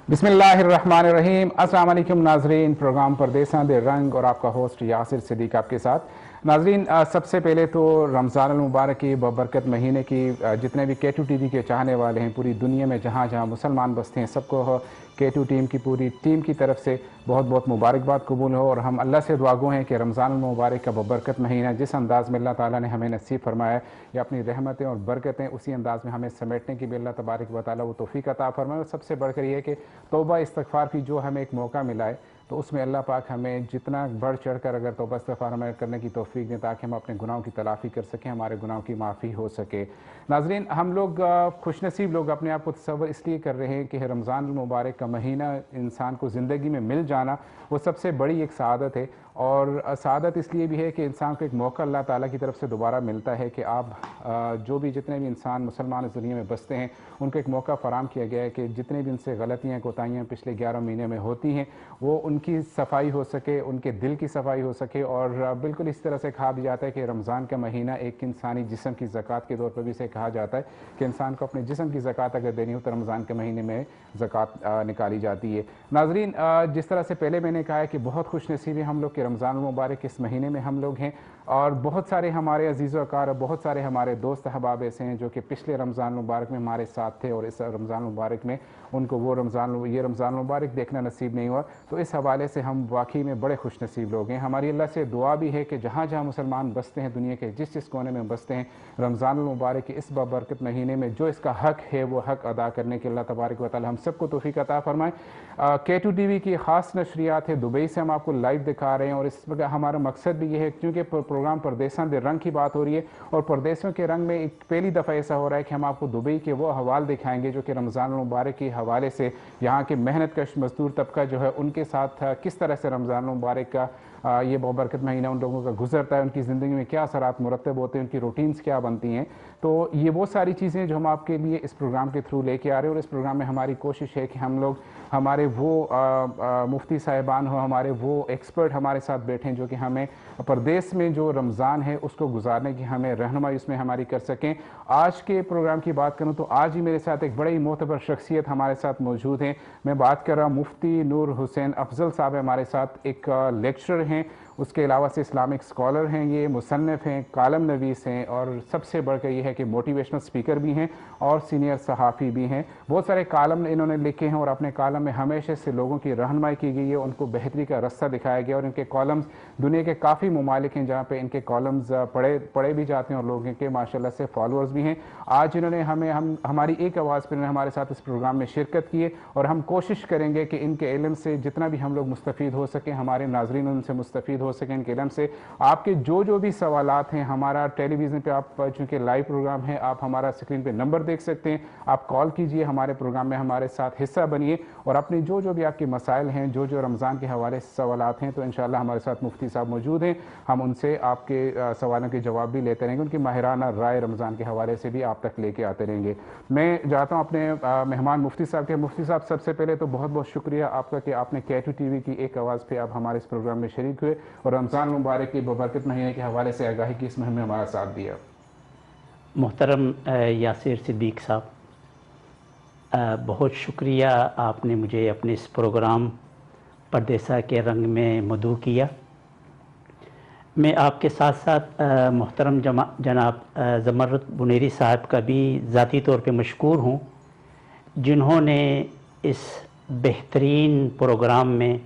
بسم اللہ الرحمن الرحیم۔ السلام علیکم ناظرین، پروگرام پردیساں دے رنگ اور آپ کا ہوسٹ یاسر صدیق آپ کے ساتھ۔ ناظرین، سب سے پہلے تو رمضان المبارک کی ببرکت مہینے کی جتنے بھی K2 ٹی وی کے چاہنے والے ہیں پوری دنیا میں جہاں جہاں مسلمان بستے ہیں سب کو K2 ٹیم کی پوری ٹیم کی طرف سے بہت بہت مبارکباد قبول ہو، اور ہم اللہ سے دعا گو ہیں کہ رمضان المبارک کا ببرکت مہینہ جس انداز میں اللہ تعالیٰ نے ہمیں نصیب فرمایا یا اپنی رحمتیں اور برکتیں اسی انداز میں ہمیں سمیٹنے کی بھی اللہ تبارک و تعالیٰ وہ توفیق عطا فرمائے، اور سب سے بڑھ کر یہ ہے کہ توبہ استغفار کی جو ہمیں ایک موقع ملا ہے تو اس میں اللہ پاک ہمیں جتنا بڑھ چڑھ کر اگر توبہ استغفار ہمیں کرنے کی توفیق دیں تاکہ ہم اپنے گناہوں کی تلافی کر سکیں، ہمارے گناہوں کی معافی ہو سکے۔ ناظرین، ہم لوگ خوش نصیب لوگ اپنے آپ کو تصور اس لیے کر رہے ہیں کہ رمضان المبارک کا مہینہ انسان کو زندگی میں مل جانا وہ سب سے بڑی ایک سعادت ہے، اور سعادت اس لیے بھی ہے کہ انسان کو ایک موقع اللہ تعالیٰ کی طرف سے دوبارہ ملتا ہے کہ آپ جو بھی جتنے بھی انسان مسلمان اس دنیا میں بستے ہیں ان کو ایک موقع فراہم کیا گیا ہے کہ جتنے بھی ان سے غلطیاں کوتاہیاں پچھلے 11 مہینے میں ہوتی ہیں وہ ان کی صفائی ہو سکے، ان کے دل کی صفائی ہو سکے، اور بالکل اس طرح سے کہا بھی جاتا ہے کہ رمضان کا مہینہ ایک انسانی جسم کی زکوٰۃ کے طور پر بھی اسے کہا جاتا ہے کہ انسان کو اپنے جسم کی زکوٰۃ اگر دینی ہو تو رمضان کے مہینے میں زکوٰۃ نکالی جاتی ہے۔ ناظرین، جس طرح سے پہلے میں نے کہا ہے کہ بہت خوش نصیب ہیں ہم لوگ کہ رمضان المبارک اس مہینے میں ہم لوگ ہیں، اور بہت سارے ہمارے عزیز و اقارب، بہت سارے ہمارے دوست احباب ایسے ہیں جو کہ پچھلے رمضان المبارک میں ہمارے ساتھ تھے اور اس رمضان المبارک میں ان کو یہ رمضان المبارک دیکھنا نصیب نہیں ہوا، تو اس حوالے سے ہم واقعی میں بڑے خوش نصیب لوگ ہیں۔ ہماری اللہ سے دعا بھی ہے کہ جہاں جہاں مسلمان بستے ہیں دنیا کے جس کونے میں بستے ہیں رمضان المبارک کے اس بابرکت مہینے میں جو اس کا حق ہے وہ حق ادا کرنے کے اللہ تبارک و تعالی ہم سب کو توفیق عطا فرمائے۔ K2 ٹی وی کی خاص نشریات ہے، دبئی سے ہم آپ کو لائیو دکھا رہے ہیں، اور اس وقت ہمارا مقصد بھی یہ ہے کیونکہ پروگرام پردیساں دے رنگ کی بات ہو رہی ہے، اور پردیسوں کے رنگ میں ایک پہلی دفعہ ایسا ہو رہا ہے کہ ہم آپ کو دبئی کے وہ احوال دکھائیں گے جو کہ رمضان المبارک کے حوالے سے یہاں کے محنت کش مزدور طبقہ جو ہے ان کے ساتھ کس طرح سے رمضان المبارک کا یہ بابرکت مہینہ ان لوگوں کا گزرتا ہے، ان کی زندگی میں کیا اثرات مرتب ہوتے ہیں، ان کی روٹینز کیا بنتی ہیں۔ تو یہ وہ ساری چیزیں جو ہم آپ کے لیے اس پروگرام کے تھرو لے کے آ رہے ہیں، اور اس پروگرام میں ہماری کوشش ہے کہ ہم لوگ ہمارے وہ مفتی صاحبان ہوں، ہمارے وہ ایکسپرٹ ہمارے ساتھ بیٹھیں جو کہ ہمیں پردیس میں جو رمضان ہے اس کو گزارنے کی ہمیں رہنمائی اس میں ہماری کر سکیں۔ آج کے پروگرام کی بات کروں تو آج ہی میرے ساتھ ایک بڑی معتبر شخصیت ہمارے ساتھ موجود ہیں۔ میں بات کر رہا ہوں مفتی نور حسین افضل صاحب ہمارے ساتھ، ایک لیکچرر ہیں، اس کے علاوہ سے اسلامک اسکالر ہیں، یہ مصنف ہیں، کالم نویس ہیں، اور سب سے بڑھ کر یہ ہے کہ موٹیویشنل اسپیکر بھی ہیں اور سینئر صحافی بھی ہیں۔ بہت سارے کالم انہوں نے لکھے ہیں اور اپنے کالم میں ہمیشہ سے لوگوں کی رہنمائی کی گئی ہے، ان کو بہتری کا رستہ دکھایا گیا، اور ان کے کالمز دنیا کے کافی ممالک ہیں جہاں پہ ان کے کالمز پڑھے بھی جاتے ہیں اور لوگوں کے ماشاءاللہ سے فالورز بھی ہیں۔ آج انہوں نے ہماری ایک آواز پر ہمارے ساتھ اس پروگرام میں شرکت کی ہے، اور ہم کوشش کریں گے کہ ان کے علم سے جتنا بھی ہم لوگ مستفید ہو سکیں، ہمارے ناظرین ان سے مستفید ہو سکیں ان کے علم سے۔ آپ کے جو بھی سوالات ہیں، ہمارا ٹیلی ویژن پہ آپ چونکہ لائیو پروگرام ہے، آپ ہمارا اسکرین پہ نمبر دیکھ سکتے ہیں، آپ کال کیجئے، ہمارے پروگرام میں ہمارے ساتھ حصہ بنیے، اور اپنے جو بھی آپ کے مسائل ہیں، جو رمضان کے حوالے سے سوالات ہیں، تو انشاءاللہ ہمارے ساتھ مفتی صاحب موجود ہیں، ہم ان سے آپ کے سوالوں کے جواب بھی لیتے رہیں گے، ان کی ماہرانہ رائے رمضان کے حوالے سے بھی آپ تک لے کے آتے رہیں گے۔ میں جاتا ہوں اپنے مہمان مفتی صاحب کے۔ مفتی صاحب، سب سے پہلے تو بہت بہت شکریہ آپ کا کہ آپ نے K2 ٹی وی کی ایک آواز پہ آپ ہمارے اس پروگرام میں شریک ہوئے اور رمضان مبارک کی ببرکت مہینے کے حوالے سے آگاہی کی اس مہم میں ہمارا ساتھ دیا۔ محترم یاسر صدیق صاحب، بہت شکریہ، آپ نے مجھے اپنے اس پروگرام پردیسہ کے رنگ میں مدعو کیا۔ میں آپ کے ساتھ ساتھ محترم جناب زمرد بنیری صاحب کا بھی ذاتی طور پہ مشکور ہوں، جنہوں نے اس بہترین پروگرام میں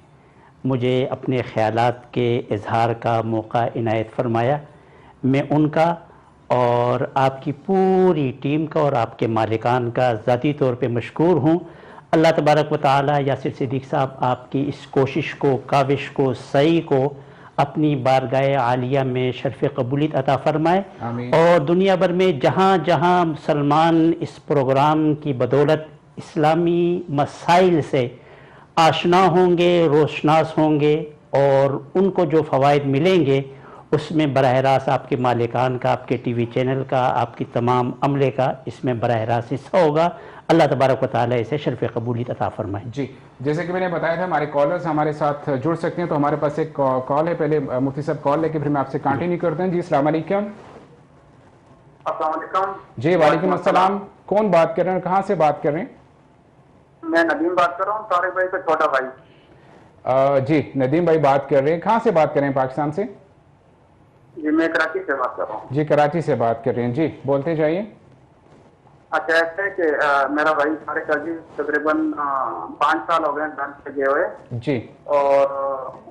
مجھے اپنے خیالات کے اظہار کا موقع عنایت فرمایا۔ میں ان کا اور آپ کی پوری ٹیم کا اور آپ کے مالکان کا ذاتی طور پہ مشکور ہوں۔ اللہ تبارک و تعالی یاسر صدیق صاحب آپ کی اس کوشش کو، کاوش کو، سعی کو اپنی بارگاہ عالیہ میں شرف قبولیت عطا فرمائے، آمین۔ اور دنیا بھر میں جہاں جہاں مسلمان اس پروگرام کی بدولت اسلامی مسائل سے آشنا ہوں گے، روشناس ہوں گے، اور ان کو جو فوائد ملیں گے اس میں براہ راست آپ کے مالکان کا، آپ کے ٹی وی چینل کا، آپ کی تمام عملے کا اس میں براہ راست حصہ ہوگا۔ اللہ تبارک و تعالیٰ اسے شرف قبولیت عطا فرمائے۔ جی، جیسے کہ میں نے بتایا تھا ہمارے کالرز ہمارے ساتھ جڑ سکتے ہیں، تو ہمارے پاس ایک کال ہے، پہلے مفتی صاحب کال لے کے پھر میں آپ سے کنٹینیو کرتے ہیں۔ جی السلام علیکم۔ السلام علیکم۔ جی وعلیکم السلام، کون بات کر رہے ہیں، کہاں سے بات کر رہے ہیں؟ میں ندیم بات کر رہا ہوں، طارق بھائی کا چھوٹا بھائی. جی ندیم بھائی بات کر رہے ہیں. کہاں سے بات کر رہے ہیں؟ پاکستان سے؟ جی میں کراچی سے بات کر رہا ہوں. جی کراچی سے بات کر رہے ہیں. جی بولتے جائیے. اچھا ایسا ہے کہ میرا بھائی طارق عزیز تقریباً 5 سال ہو گئے گھر سے گئے ہوئے، جی اور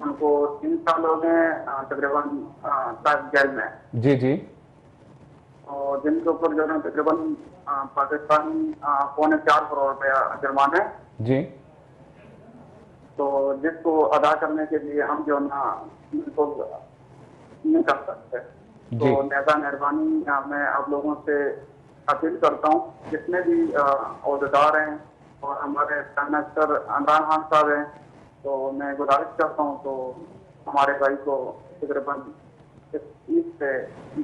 ان کو 3 سال ہو گئے تقریباً جیل میں، جی جی اور جن کے اوپر جو ہے تقریباً پاکستانی 4.25 کروڑ روپیہ جرمانہ ہے. جی تو جس کو ادا کرنے کے لیے ہم جو نا بالکل نہیں کر سکتے. جی تو لہذا مہربانی میں آپ لوگوں سے اپیل کرتا ہوں، جتنے بھی عہدیدار ہیں اور ہمارے پرائم منسٹر عمران خان صاحب ہیں، تو میں گزارش کرتا ہوں تو ہمارے بھائی کو تقریباً اس عید سے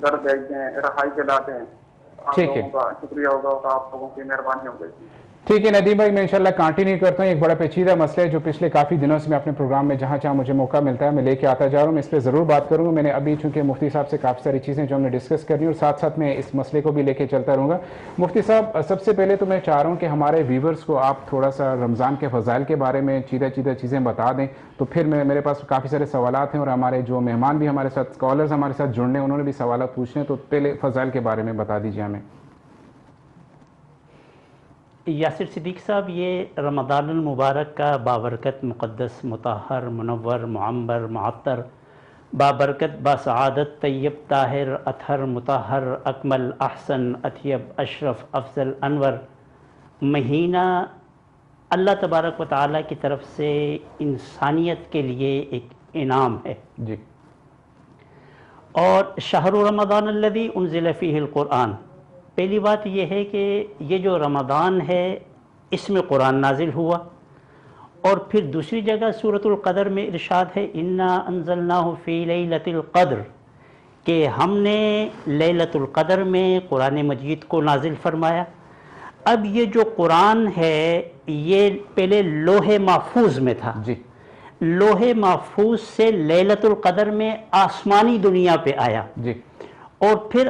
گھر بھیج دیں، رہائی دلا دیں. آپ ٹھیک ہے. لوگوں کا شکریہ ہوگا اور آپ لوگوں کی مہربانی ہوگی. ٹھیک ہے ندیم بھائی، میں انشاءاللہ کنٹینیو کرتا ہوں. ایک بڑا پیچیدہ مسئلہ ہے جو پچھلے کافی دنوں سے میں اپنے پروگرام میں جہاں جہاں مجھے موقع ملتا ہے میں لے کے آتا جا رہا ہوں. میں اس پہ ضرور بات کروں گا. میں نے ابھی چونکہ مفتی صاحب سے کافی ساری چیزیں جو ہم نے ڈسکس کرنی اور ساتھ ساتھ میں اس مسئلے کو بھی لے کے چلتا رہوں گا. مفتی صاحب سب سے پہلے تو میں چاہ رہا ہوں کہ ہمارے ویورز کو آپ تھوڑا سا رمضان کے فضائل کے بارے میں چیدہ چیزیں بتا دیں. تو پھر میرے پاس کافی سارے سوالات ہیں اور ہمارے جو مہمان بھی ہمارے ساتھ اسکالرز ہمارے ساتھ جڑنے انہوں نے بھی سوالات پوچھنے ہیں. تو پہلے فضائل کے بارے میں بتا دیجیے ہمیں. یاسر صدیق صاحب، یہ رمضان المبارک کا بابرکت، مقدس، مطہر، منور، معمر، معطر، بابرکت، باسعادت، طیب، طاہر، اطہر، مطہر، اکمل، احسن، اطیب، اشرف، افضل، انور مہینہ اللہ تبارک و تعالیٰ کی طرف سے انسانیت کے لیے ایک انعام ہے. جی. اور شہر رمضان الذی انزل فیہ القرآن، پہلی بات یہ ہے کہ یہ جو رمضان ہے اس میں قرآن نازل ہوا. اور پھر دوسری جگہ سورۃ القدر میں ارشاد ہے انا انزلناہ فی لیلۃ القدر، کہ ہم نے لیلۃ القدر میں قرآن مجید کو نازل فرمایا. اب یہ جو قرآن ہے یہ پہلے لوح محفوظ میں تھا. جی لوح محفوظ سے لیلۃ القدر میں آسمانی دنیا پہ آیا. جی اور پھر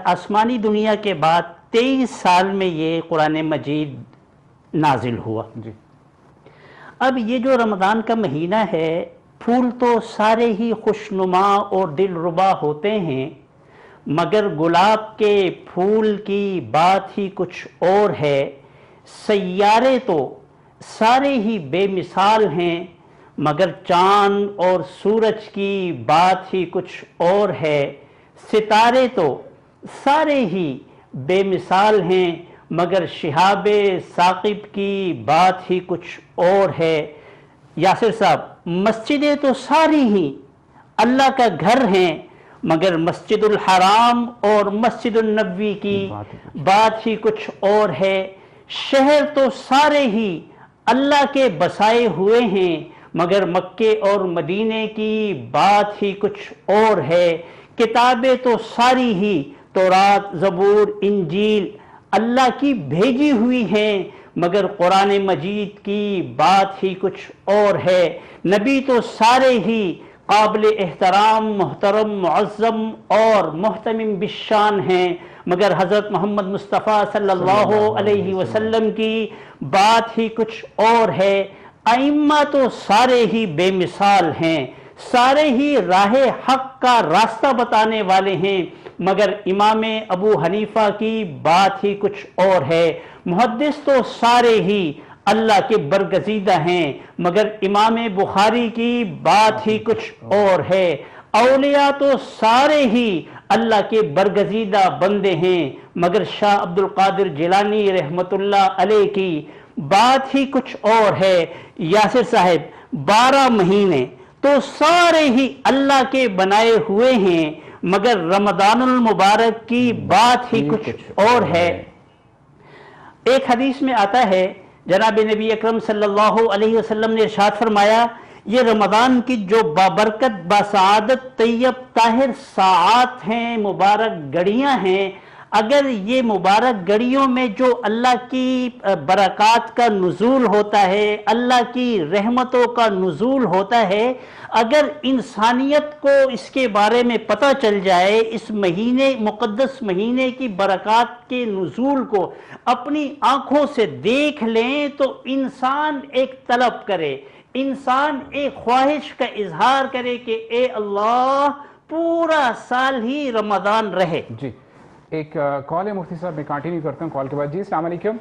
آسمانی دنیا کے بعد 23 سال میں یہ قرآن مجید نازل ہوا. جی اب یہ جو رمضان کا مہینہ ہے، پھول تو سارے ہی خوشنما اور دل ربا ہوتے ہیں، مگر گلاب کے پھول کی بات ہی کچھ اور ہے. سیارے تو سارے ہی بے مثال ہیں، مگر چاند اور سورج کی بات ہی کچھ اور ہے. ستارے تو سارے ہی بے مثال ہیں، مگر شہاب ثاقب کی بات ہی کچھ اور ہے. یاسر صاحب، مسجدیں تو ساری ہی اللہ کا گھر ہیں، مگر مسجد الحرام اور مسجد النبوی کی بات ہی کچھ اور ہے. شہر تو سارے ہی اللہ کے بسائے ہوئے ہیں، مگر مکے اور مدینے کی بات ہی کچھ اور ہے. کتابیں تو ساری ہی تورات، زبور، انجیل اللہ کی بھیجی ہوئی ہیں، مگر قرآن مجید کی بات ہی کچھ اور ہے. نبی تو سارے ہی قابل احترام، محترم، معظم اور محتمم بالشان ہیں، مگر حضرت محمد مصطفیٰ صلی اللہ علیہ وسلم کی بات ہی کچھ اور ہے. ائمہ تو سارے ہی بے مثال ہیں، سارے ہی راہ حق کا راستہ بتانے والے ہیں، مگر امام ابو حنیفہ کی بات ہی کچھ اور ہے. محدث تو سارے ہی اللہ کے برگزیدہ ہیں، مگر امام بخاری کی بات ہی کچھ اور ہے. اولیاء تو سارے ہی اللہ کے برگزیدہ بندے ہیں، مگر شاہ عبد القادر جیلانی رحمت اللہ علیہ کی بات ہی کچھ اور ہے. یاسر صاحب، 12 مہینے تو سارے ہی اللہ کے بنائے ہوئے ہیں، مگر رمضان المبارک کی بات ہی کچھ اور ہے. ایک حدیث میں آتا ہے، جناب نبی اکرم صلی اللہ علیہ وسلم نے ارشاد فرمایا، یہ رمضان کی جو بابرکت، باسعادت، طیب، طاہر ساعات ہیں، مبارک گھڑیاں ہیں، اگر یہ مبارک گھڑیوں میں جو اللہ کی برکات کا نزول ہوتا ہے، اللہ کی رحمتوں کا نزول ہوتا ہے، اگر انسانیت کو اس کے بارے میں پتہ چل جائے، اس مہینے مقدس مہینے کی برکات کے نزول کو اپنی آنکھوں سے دیکھ لیں تو انسان ایک طلب کرے، انسان ایک خواہش کا اظہار کرے کہ اے اللہ پورا سال ہی رمضان رہے۔ جی ایک کال ہے مفتی صاحب، میں کنٹینیو کرتا ہوں کال کے بعد۔ جی السلام علیکم۔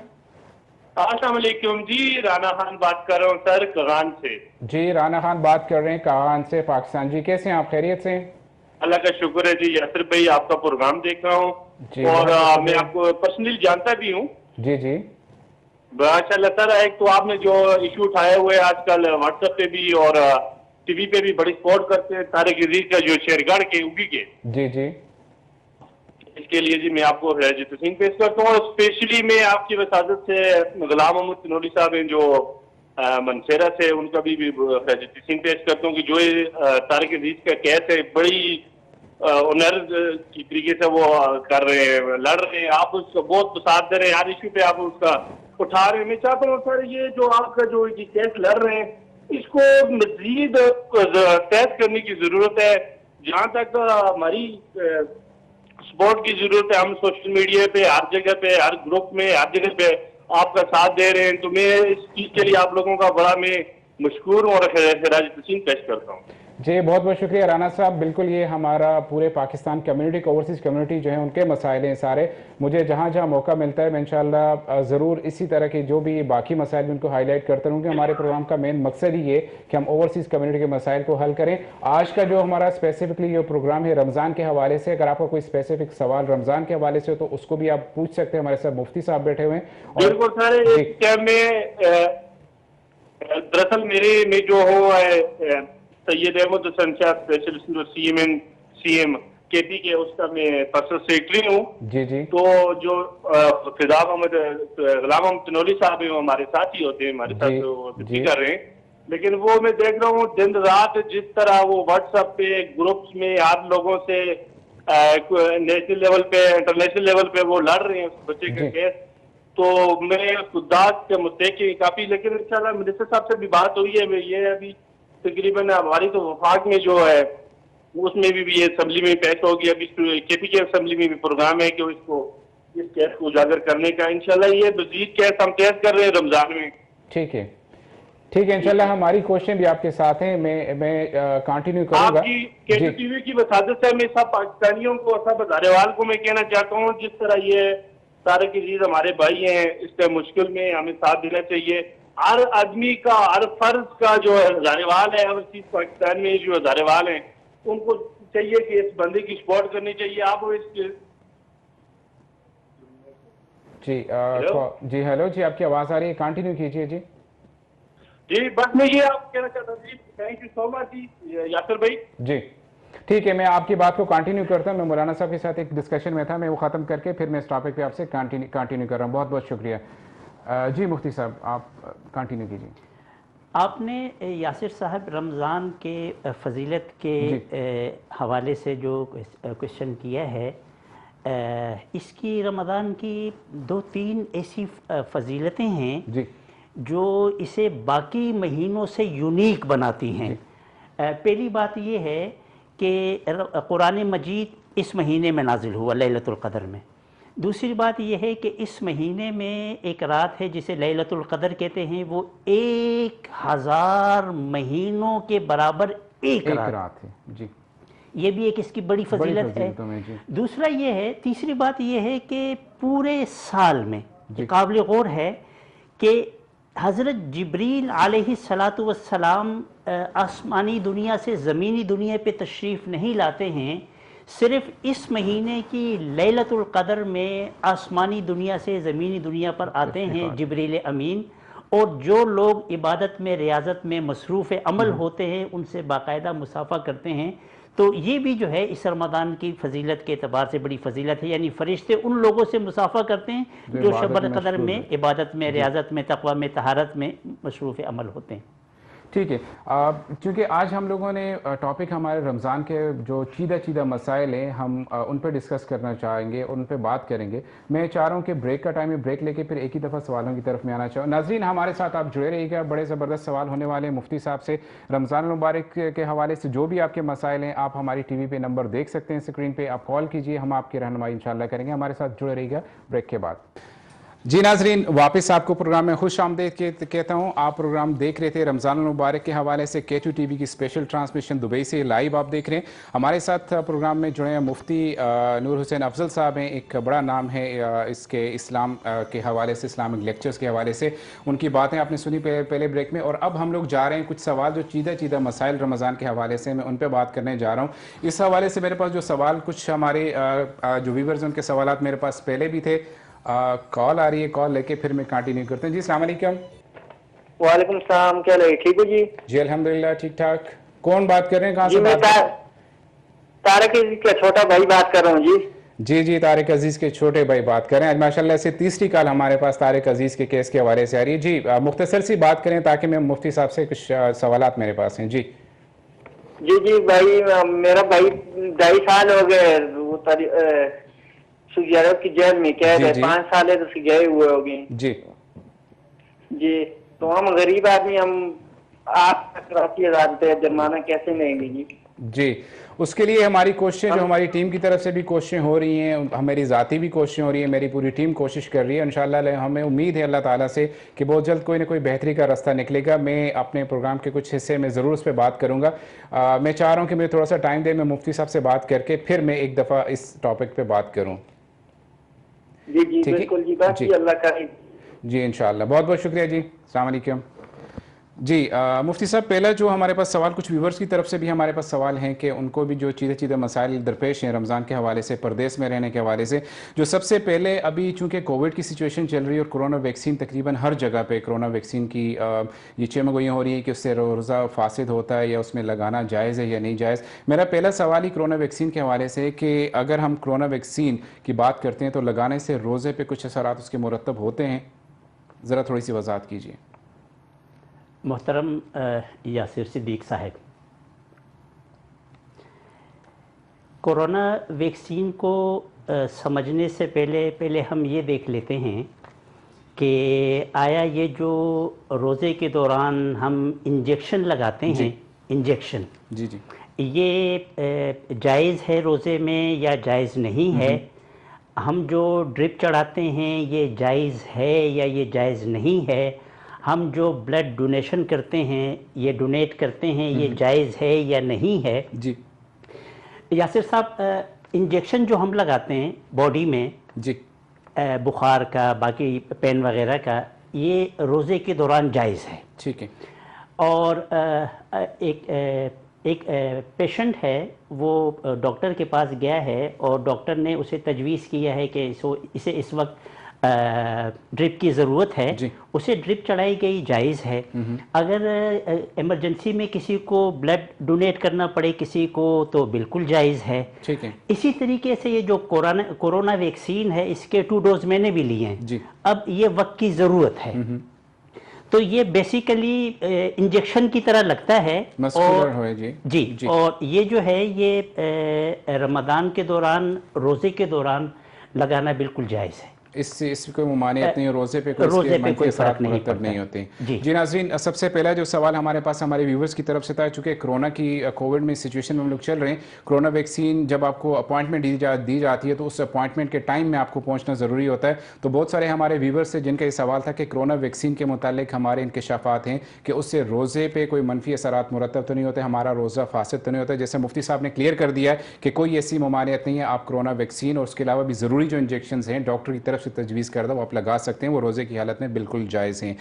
السلام علیکم جی، رانا خان بات کر رہا ہوں سر کغان سے۔ جی رانا خان بات کر رہے ہیں کغان سے، پاکستان۔ جی کیسے ہیں آپ، خیریت سے؟ اللہ کا شکر ہے جی۔ یاسر بھائی آپ کا پروگرام دیکھ رہا ہوں جی، اور بہت میں آپ کو پرسنلی جانتا بھی ہوں جی جی ماشاء اللہ سر۔ ایک تو آپ نے جو ایشو اٹھائے ہوئے آج کل واٹس ایپ پہ بھی اور ٹی وی پہ بھی بڑی سپورٹ کرتے ہیں، طارق عزیز کا جو شیرگڑھ کے اوگی کے، جی جی اس کے لیے جی میں آپ کو خراج تحسین پیش کرتا ہوں۔ اور اسپیشلی میں آپ کی وسادت سے غلام محمد تنوری صاحب ہیں جو منصیرہ سے، ان کا بھی خراج تحسین پیش کرتا ہوں کہ جو طارق عزیز کا کیس ہے بڑی آنر کی طریقے سے وہ کر رہے ہیں، لڑ رہے ہیں، آپ اس کو بہت ساتھ دے رہے ہیں، ہر ایشو پہ آپ اس کا اٹھا رہے ہیں۔ میں چاہتا ہوں سر یہ جو آپ کا جو یہ کیس لڑ رہے ہیں اس کو مزید تیز کرنے کی ضرورت ہے۔ جہاں تک ہماری سپورٹ کی ضرورت ہے، ہم سوشل میڈیا پہ ہر جگہ پہ ہر گروپ میں ہر جگہ پہ آپ کا ساتھ دے رہے ہیں، تو میں اس چیز کے لیے آپ لوگوں کا بڑا میں مشکور ہوں اور خراج تحسین پیش کرتا ہوں۔ جی بہت بہت شکریہ رانا صاحب۔ بالکل یہ ہمارا پورے پاکستان کمیونٹی کو، اوورسیز کمیونٹی جو ہے ان کے مسائل ہیں سارے، مجھے جہاں جہاں موقع ملتا ہے میں انشاءاللہ ضرور اسی طرح کے جو بھی باقی مسائل بھی ان کو ہائی لائٹ کرتا رہوں گا۔ ہمارے پروگرام کا مین مقصد ہی یہ کہ ہم اوورسیز کمیونٹی کے مسائل کو حل کریں۔ آج کا جو ہمارا اسپیسیفکلی جو پروگرام ہے رمضان کے حوالے سے، اگر آپ کا کوئی اسپیسیفک سوال رمضان کے حوالے سے ہو تو اس کو بھی آپ پوچھ سکتے ہیں، ہمارے ساتھ مفتی صاحب بیٹھے ہوئے ہیں۔ بالکل سر، ایک ٹائم میں دراصل میں جو ہوں سید احمد حسن شاہ اسپیشلسٹ سی ایم کے پی کے، اس کا میں پرسنل سیکرٹری ہوں۔ جی جی تو جو غلام محمد تنوری صاحب ہیں وہ ہمارے ساتھ ہی ہوتے ہیں، ہمارے ساتھ وہ بھی کر رہے ہیں، لیکن وہ میں دیکھ رہا ہوں دن رات جس طرح وہ واٹس ایپ پہ گروپس میں آپ لوگوں سے نیشنل لیول پہ انٹرنیشنل لیول پہ وہ لڑ رہے ہیں اس بچے کا کیس، تو میں خدات کے مستحق کافی، لیکن انشاءاللہ منسٹر صاحب سے بھی بات ہوئی ہے، یہ ابھی تقریباً ہماری تو وفاق میں جو ہے اس میں بھی یہ اسمبلی میں پیش ہوگی، ابھی کے پی کے اسمبلی میں بھی پروگرام ہے کہ اس کیس کو اجاگر کرنے کا۔ انشاءاللہ یہ مزید کیس ہم تیز کر رہے ہیں رمضان میں۔ ٹھیک ہے انشاءاللہ ہماری کوششیں بھی آپ کے ساتھ ہیں، میں کنٹینیو کروں گا۔ آپ کی کے ٹی وی کی وسادت سے میں سب پاکستانیوں کو، سب ہزاریوال کو میں کہنا چاہتا ہوں جس طرح یہ طارق عزیز ہمارے بھائی ہیں، اس سے مشکل میں ہمیں ساتھ دینا چاہیے۔ ہر آدمی کا، ہر فرض کا جو ہزاریوال ہے، ہر چیز پاکستان میں جو ہزاریوال ہیں ان کو چاہیے کہ اس بندے کی سپورٹ کرنی چاہیے۔ آپ اس کے جی ہیلو جی، آپ کی آواز آ رہی ہے، کنٹینیو کیجئے۔ جی بس میں یہ آپ کہنا چاہتا ہوں جی، تھینک یو سو مچ جی یاسر بھائی۔ جی ٹھیک ہے، میں آپ کی بات کو کنٹینیو کرتا ہوں۔ میں مولانا صاحب کے ساتھ ایک ڈسکشن میں تھا، میں وہ ختم کر کے پھر میں اس ٹاپک پہ آپ سے کنٹینیو کر رہا ہوں۔ بہت بہت شکریہ۔ جی مفتی صاحب آپ کنٹینیو کیجیے۔ آپ نے یاسر صاحب رمضان کے فضیلت کے حوالے سے جو کوشچن کیا ہے، اس کی رمضان کی 2-3 ایسی فضیلتیں ہیں جو اسے باقی مہینوں سے یونیک بناتی ہیں۔ پہلی بات یہ ہے کہ قرآن مجید اس مہینے میں نازل ہوا لیلۃ القدر میں۔ دوسری بات یہ ہے کہ اس مہینے میں ایک رات ہے جسے لیلۃ القدر کہتے ہیں، وہ 1000 مہینوں کے برابر ایک رات ہے۔ جی یہ بھی ایک اس کی بڑی فضیلت ہے۔ دوسرا یہ ہے، تیسری بات یہ ہے کہ پورے سال میں قابل غور ہے کہ حضرت جبریل علیہ السلام آسمانی دنیا سے زمینی دنیا پہ تشریف نہیں لاتے ہیں، صرف اس مہینے کی لیلۃ القدر میں آسمانی دنیا سے زمینی دنیا پر آتے ہیں جبریل امین، اور جو لوگ عبادت میں ریاضت میں مصروف عمل ہوتے ہیں ان سے باقاعدہ مصافحہ کرتے ہیں۔ تو یہ بھی جو ہے اس رمضان کی فضیلت کے اعتبار سے بڑی فضیلت ہے، یعنی فرشتے ان لوگوں سے مصافحہ کرتے ہیں جو شب القدر میں عبادت میں ریاضت میں تقوی میں طہارت میں مصروف عمل ہوتے ہیں۔ ٹھیک ہے، چونکہ آج ہم لوگوں نے ٹاپک ہمارے رمضان کے جو چیدہ مسائل ہیں ہم ان پہ ڈسکس کرنا چاہیں گے اور ان پہ بات کریں گے. میں چاہ رہا ہوں کہ بریک کا ٹائم ہے، بریک لے کے پھر ایک ہی دفعہ سوالوں کی طرف میں آنا چاہوں. ناظرین ہمارے ساتھ آپ جڑے رہیے گا، بڑے زبردست سوال ہونے والے ہیں مفتی صاحب سے رمضان المبارک کے حوالے سے. جو بھی آپ کے مسائل ہیں آپ ہماری ٹی وی پہ نمبر دیکھ سکتے ہیں اسکرین پہ، آپ کال کیجئے، ہم آپ کی رہنمائی انشاءاللہ کریں گے. ہمارے ساتھ جڑے رہیے گا بریک کے بعد. جی ناظرین، واپس آپ کو پروگرام میں خوش آمدید کہتا ہوں. آپ پروگرام دیکھ رہے تھے رمضان المبارک کے حوالے سے K2 ٹی وی کی اسپیشل ٹرانسمیشن دبئی سے لائیو آپ دیکھ رہے ہیں. ہمارے ساتھ پروگرام میں جڑے ہیں مفتی نور حسین افضل صاحب ہیں. ایک بڑا نام ہے اس کے اسلام کے حوالے سے، اسلامک لیکچرز کے حوالے سے. ان کی باتیں آپ نے سنی پہلے بریک میں، اور اب ہم لوگ جا رہے ہیں کچھ سوال جو چیدہ مسائل رمضان کے حوالے سے میں ان پہ بات کرنے جا رہا ہوں. اس حوالے سے میرے پاس جو سوال کچھ ہمارے جو ویورز ان کے سوالات میرے پاس پہلے بھی تھے. کال آ رہی ہے، کال لے کے پھر میں کنٹینیو کرتے ہیں. جی السلام علیکم. وعلیکم السلام، کیا لگے؟ ٹھیک ہو جی؟ جی الحمدللہ ٹھیک ٹھاک. کون بات کر رہے ہیں، کہاں جی سے میں بات؟ طارق کا چھوٹا بھائی بات کر رہا ہوں جی. جی طارق عزیز کے چھوٹے بھائی بات کر رہے ہیں. ماشاءاللہ سے تیسری کال ہمارے پاس طارق عزیز کے کیس کے حوالے سے آ رہی ہے. جی مختصر سی بات کریں تاکہ میں مفتی صاحب سے کچھ سوالات میرے پاس ہیں. جی جی بھائی، میرا بھائی 2.5 سال ہو گئے وہ سعودی عرب کی جیل میں قید ہے. 5 سال ہے تو گئے ہوئے ہو گئے. جی تو ہم غریب آدمی، ہم 80,000 روپے جرمانہ کیسے لیں گے جی اس کے لیے ہماری کوششیں، جو ہماری ٹیم کی طرف سے بھی کوششیں ہو رہی ہیں، ہماری ذاتی بھی کوششیں ہو رہی ہیں، میری پوری ٹیم کوشش کر رہی ہے. انشاءاللہ ہمیں امید ہے اللہ تعالیٰ سے کہ بہت جلد کوئی نہ کوئی بہتری کا راستہ نکلے گا. میں اپنے پروگرام کے کچھ حصے میں ضرور اس پہ بات کروں گا. میں چاہ رہا ہوں کہ مجھے تھوڑا سا ٹائم دے، میں مفتی صاحب سے بات کر کے پھر میں ایک دفعہ اس ٹاپک پہ بات کروں. جی بالکل جی، بس اللہ کرے. جی انشاءاللہ، بہت بہت شکریہ. جی السلام علیکم. جی مفتی صاحب، پہلا جو ہمارے پاس سوال کچھ ویورز کی طرف سے بھی ہمارے پاس سوال ہیں کہ ان کو بھی جو چیدہ مسائل درپیش ہیں رمضان کے حوالے سے، پردیس میں رہنے کے حوالے سے. جو سب سے پہلے ابھی چونکہ کووڈ کی سچویشن چل رہی ہے اور کرونا ویکسین تقریباً ہر جگہ پہ کرونا ویکسین کی یہ چمگوئیاں ہو رہی ہیں کہ اس سے روزہ فاسد ہوتا ہے یا اس میں لگانا جائز ہے یا نہیں جائز. میرا پہلا سوال ہی کرونا ویکسین کے حوالے سے ہے کہ اگر ہم کرونا ویکسین کی بات کرتے ہیں تو لگانے سے روزے پہ کچھ اثرات اس کے مرتب ہوتے ہیں؟ ذرا تھوڑی سی وضاحت کیجیے. محترم یاسر صدیق صاحب، کورونا ویکسین کو سمجھنے سے پہلے ہم یہ دیکھ لیتے ہیں کہ آیا یہ جو روزے کے دوران ہم انجیکشن لگاتے ہیں، انجیکشن جی یہ جائز ہے روزے میں یا جائز نہیں ہے؟ ہم جو ڈرپ چڑھاتے ہیں یہ جائز ہے یا یہ جائز نہیں ہے؟ ہم جو بلڈ ڈونیشن کرتے ہیں، یہ ڈونیٹ کرتے ہیں، یہ جائز ہے یا نہیں ہے؟ جی یاسر صاحب، انجیکشن جو ہم لگاتے ہیں باڈی میں، جی بخار کا، باقی پین وغیرہ کا، یہ روزے کے دوران جائز ہے. ٹھیک ہے. اور ایک پیشنٹ ہے، وہ ڈاکٹر کے پاس گیا ہے اور ڈاکٹر نے اسے تجویز کیا ہے کہ اسے اس وقت ڈرپ کی ضرورت ہے. اسے ڈرپ چڑھائی گئی، جائز ہے. اگر ایمرجنسی میں کسی کو بلڈ ڈونیٹ کرنا پڑے کسی کو تو بالکل جائز ہے. ٹھیک ہے. اسی طریقے سے یہ جو کورونا ویکسین ہے، اس کے 2 ڈوز میں نے بھی لیے ہیں. اب یہ وقت کی ضرورت ہے تو یہ بیسیکلی انجیکشن کی طرح لگتا ہے. اور یہ جو ہے یہ رمضان کے دوران، روزے کے دوران لگانا بالکل جائز ہے. اس سے کوئی ممانعت نہیں، روزے پہ کوئی منفی اثرات مرتب نہیں ہوتے. جی ناظرین، سب سے پہلا جو سوال ہمارے پاس ہمارے ویورز کی طرف سے تھا، چونکہ کرونا کی کووڈ میں سچویشن میں ہم لوگ چل رہے ہیں، کرونا ویکسین جب آپ کو اپوائنٹمنٹ دی جاتی ہے تو اس اپوائنٹمنٹ کے ٹائم میں آپ کو پہنچنا ضروری ہوتا ہے. تو بہت سارے ہمارے ویورز سے جن کا یہ سوال تھا کہ کرونا ویکسین کے متعلق ہمارے انکشافات ہیں کہ اس سے روزے پہ کوئی منفی اثرات مرتب تو نہیں ہوتے، ہمارا روزہ فاسد تو نہیں ہوتا. جیسے مفتی صاحب نے کلیئر کر دیا ہے کہ کوئی ایسی ممانعت نہیں ہے. آپ کرونا ویکسین اور اس کے علاوہ بھی ضروری جو انجیکشنز ہیں ڈاکٹر کی طرف سے تجویز کردہ آپ لگا سکتے ہیں، وہ روزے کی حالت میں بالکل جائز ہیں.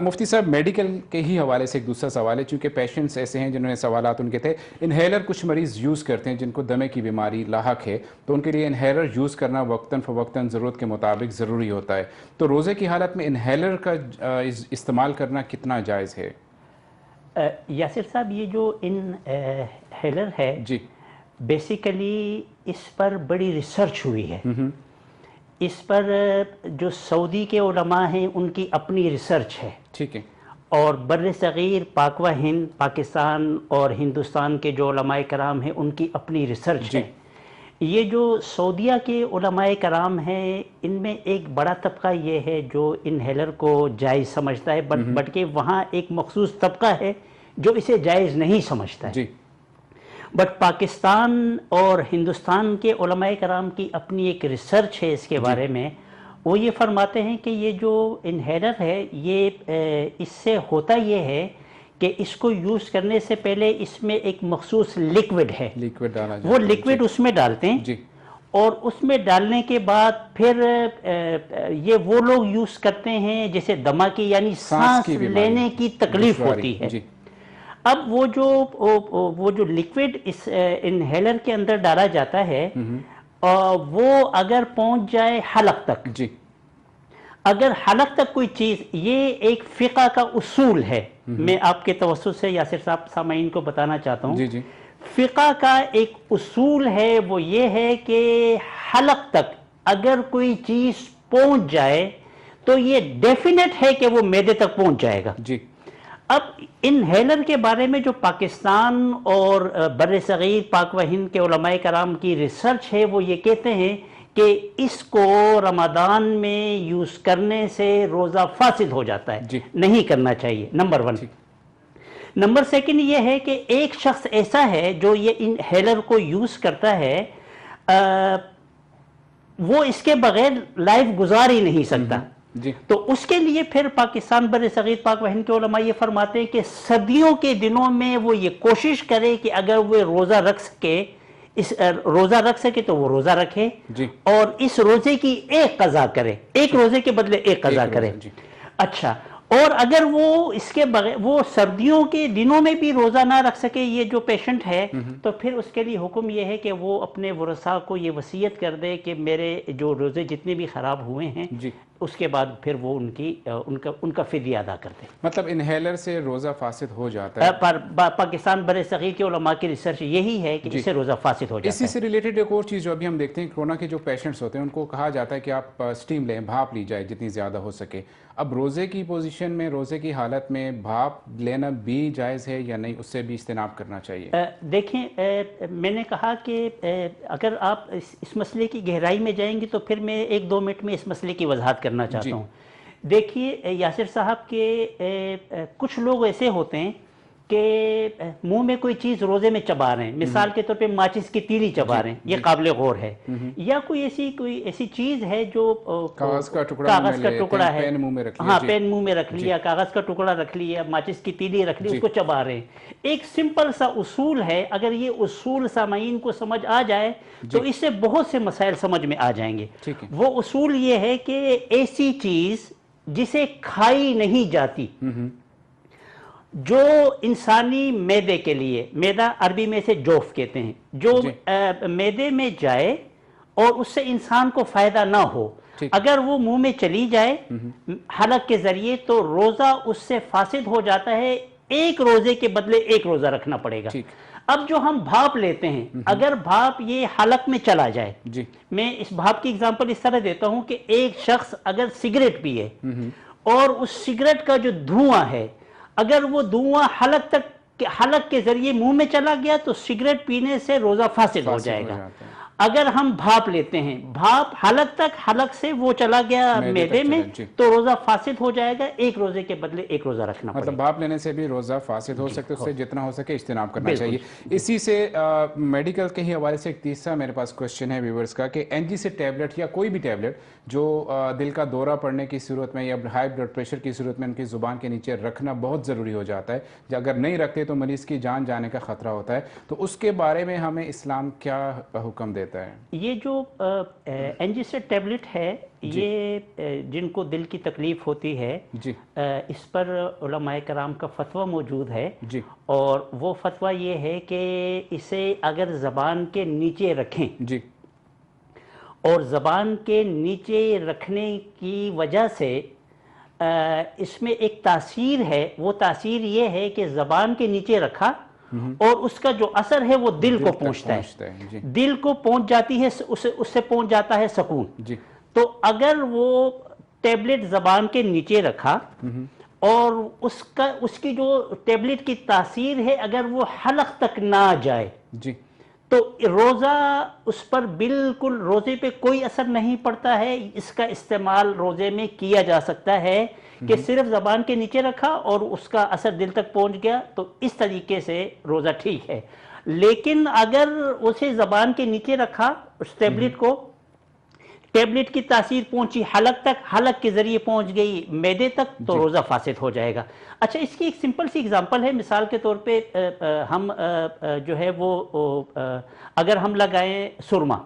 مفتی صاحب، میڈیکل کے ہی حوالے سے ایک دوسرا سوال ہے، چونکہ پیشنٹس ایسے ہیں جنہوں نے سوالات ان کے تھے. انہیلر کچھ مریض یوز کرتے ہیں جن کو دمے کی بیماری لاحق ہے، تو ان کے لیے انہیلر یوز کرنا وقتاً فوقتاً ضرورت کے مطابق ضروری ہوتا ہے. تو روزے کی حالت میں انہیلر کا استعمال کرنا کتنا جائز ہے؟ یاسر صاحب، یہ جو انہیلر ہے، بیسیکلی اس پر بڑی ریسرچ ہوئی ہے. اس پر جو سعودی کے علماء ہیں ان کی اپنی ریسرچ ہے. ٹھیک ہے. اور بر صغیر پاک و ہند، پاکستان اور ہندوستان کے جو علماء کرام ہیں ان کی اپنی ریسرچ ہے. یہ جو سعودیہ کے علماء کرام ہیں ان میں ایک بڑا طبقہ یہ ہے جو انہیلر کو جائز سمجھتا ہے، بٹ کہ وہاں ایک مخصوص طبقہ ہے جو اسے جائز نہیں سمجھتا ہے. بٹ پاکستان اور ہندوستان کے علماء کرام کی اپنی ایک ریسرچ ہے اس کے بارے میں. وہ یہ فرماتے ہیں کہ یہ جو انہیلر ہے یہ اس سے ہوتا یہ ہے کہ اس کو یوز کرنے سے پہلے اس میں ایک مخصوص لیکوڈ ہے، وہ لیکوڈ اس میں ڈالتے ہیں اور اس میں ڈالنے کے بعد پھر یہ وہ لوگ یوز کرتے ہیں جیسے دمہ کی یعنی سانس لینے کی تکلیف ہوتی ہے. اب وہ جو لیکوڈ اس انہیلر کے اندر ڈالا جاتا ہے وہ اگر پہنچ جائے حلق تک، اگر حلق تک کوئی چیز، یہ ایک فقہ کا اصول ہے، میں آپ کے توسط سے یاسر صاحب سامعین کو بتانا چاہتا ہوں. فقہ کا ایک اصول ہے، وہ یہ ہے کہ حلق تک اگر کوئی چیز پہنچ جائے تو یہ ڈیفینیٹ ہے کہ وہ معدے تک پہنچ جائے گا. اب انہیلر کے بارے میں جو پاکستان اور بر صغیر پاک و ہند کے علماء کرام کی ریسرچ ہے وہ یہ کہتے ہیں کہ اس کو رمضان میں یوز کرنے سے روزہ فاسد ہو جاتا ہے، نہیں کرنا چاہیے. نمبر 1. نمبر 2 یہ ہے کہ ایک شخص ایسا ہے جو یہ انہیلر کو یوز کرتا ہے وہ اس کے بغیر لائف گزار ہی نہیں سکتا. تو اس کے لیے پھر پاکستان بر صغیر پاک و ہند کے علماء یہ فرماتے ہیں کہ سردیوں کے دنوں میں وہ یہ کوشش کرے کہ اگر وہ روزہ رکھ سکے تو وہ روزہ رکھے اور اس روزے کی ایک قضا کرے، ایک روزے کے بدلے ایک قضا کرے. اچھا، اور اگر وہ اس کے بغیر وہ سردیوں کے دنوں میں بھی روزہ نہ رکھ سکے یہ جو پیشنٹ ہے تو پھر اس کے لیے حکم یہ ہے کہ وہ اپنے ورثاء کو یہ وصیت کر دے کہ میرے جو روزے جتنے بھی خراب ہوئے ہیں اس کے بعد پھر وہ ان کا فدیہ ادا کر دے. مطلب انہیلر سے روزہ فاسد ہو جاتا ہے. پاکستان بر صغیر کے علماء کی ریسرچ یہی ہے کہ اس سے روزہ فاسد ہو جاتا ہے. اسی سے ریلیٹڈ ایک اور چیز جو ابھی ہم دیکھتے ہیں، کورونا کے جو پیشنٹس ہوتے ہیں ان کو کہا جاتا ہے کہ آپ سٹیم لیں، بھاپ لی جائے جتنی زیادہ ہو سکے. اب روزے کی پوزیشن میں، روزے کی حالت میں بھاپ لینا بھی جائز ہے یا نہیں، اس سے بھی اجتناب کرنا چاہیے؟ دیکھیں، میں نے کہا کہ اگر آپ اس مسئلے کی گہرائی میں جائیں گے تو پھر میں 1-2 منٹ میں اس مسئلے کی وضاحت کرنا چاہتا ہوں. دیکھیے یاسر صاحب کے کچھ لوگ ایسے ہوتے ہیں کہ منہ میں کوئی چیز روزے میں چبا رہے ہیں، مثال کے طور پہ ماچس کی تیلی چبا رہے ہیں، یہ قابل غور ہے. یا کوئی ایسی چیز ہے جو کاغذ کا ٹکڑا ہے، ہاں پین منہ میں رکھ لیا، کاغذ کا ٹکڑا رکھ لیا، ماچس کی تیلی رکھ لی، اس کو چبا رہے ہیں. ایک سمپل سا اصول ہے، اگر یہ اصول سامعین کو سمجھ آ جائے تو اس سے بہت سے مسائل سمجھ میں آ جائیں گے. وہ اصول یہ ہے کہ ایسی چیز جسے کھائی نہیں جاتی، جو انسانی معدے کے لیے، معدہ عربی میں سے جوف کہتے ہیں، جو معدے میں جائے اور اس سے انسان کو فائدہ نہ ہو، اگر وہ منہ میں چلی جائے حلق کے ذریعے تو روزہ اس سے فاسد ہو جاتا ہے. ایک روزے کے بدلے ایک روزہ رکھنا پڑے گا. اب جو ہم بھاپ لیتے ہیں، اگر بھاپ یہ حلق میں چلا جائے، میں اس بھاپ کی اگزامپل اس طرح دیتا ہوں کہ ایک شخص اگر سگریٹ پیے اور اس سگریٹ کا جو دھواں ہے اگر وہ دھواں حلق کے ذریعے منہ میں چلا گیا تو سگریٹ پینے سے روزہ فاسد ہو جائے گا. اگر ہم بھاپ لیتے ہیں، بھاپ حلق تک، حلق سے وہ چلا گیا معدے میں تو روزہ فاسد ہو جائے گا. ایک روزے کے بدلے ایک روزہ رکھنا پڑے گا. مطلب بھاپ لینے سے بھی روزہ فاسد ہو سکتا ہے، اس سے جتنا ہو سکے اجتناب کرنا چاہیے. اسی سے میڈیکل کے ہی حوالے سے ایک تیسرا میرے پاس کوشچن ہے ویورز کا کہ NG سے ٹیبلٹ یا کوئی بھی ٹیبلٹ جو دل کا دورہ پڑنے کی صورت میں یا ہائی بلڈ پریشر کی صورت میں ان کی زبان کے نیچے رکھنا بہت ضروری ہو جاتا ہے. اگر نہیں رکھتے تو مریض کی جان جانے کا خطرہ ہوتا ہے. تو اس کے بارے میں ہمیں اسلام کیا حکم دیتا ہے؟ یہ جو NG سے ٹیبلٹ ہے، یہ جن کو دل کی تکلیف ہوتی ہے اس پر علماء کرام کا فتویٰ موجود ہے. اور وہ فتویٰ یہ ہے کہ اسے اگر زبان کے نیچے رکھیں اور زبان کے نیچے رکھنے کی وجہ سے اس میں ایک تاثیر ہے. وہ تاثیر یہ ہے کہ زبان کے نیچے رکھا اور اس کا جو اثر ہے وہ دل کو پہنچتا ہے، دل کو پہنچ جاتی ہے، اس سے پہنچ جاتا ہے سکون. تو اگر وہ ٹیبلٹ زبان کے نیچے رکھا اور اس کی جو ٹیبلٹ کی تاثیر ہے اگر وہ حلق تک نہ جائے جی تو روزہ اس پر بالکل روزے پہ کوئی اثر نہیں پڑتا ہے. اس کا استعمال روزے میں کیا جا سکتا ہے کہ صرف زبان کے نیچے رکھا اور اس کا اثر دل تک پہنچ گیا تو اس طریقے سے روزہ ٹھیک ہے. لیکن اگر اسے زبان کے نیچے رکھا اس ٹیبلٹ کو، ٹیبلٹ کی تاثیر پہنچی حلق تک، حلق کے ذریعے پہنچ گئی معدے تک تو روزہ فاسد ہو جائے گا. اچھا اس کی ایک سمپل سی اگزامپل ہے. مثال کے طور پہ ہم جو ہے وہ اگر ہم لگائیں سرما،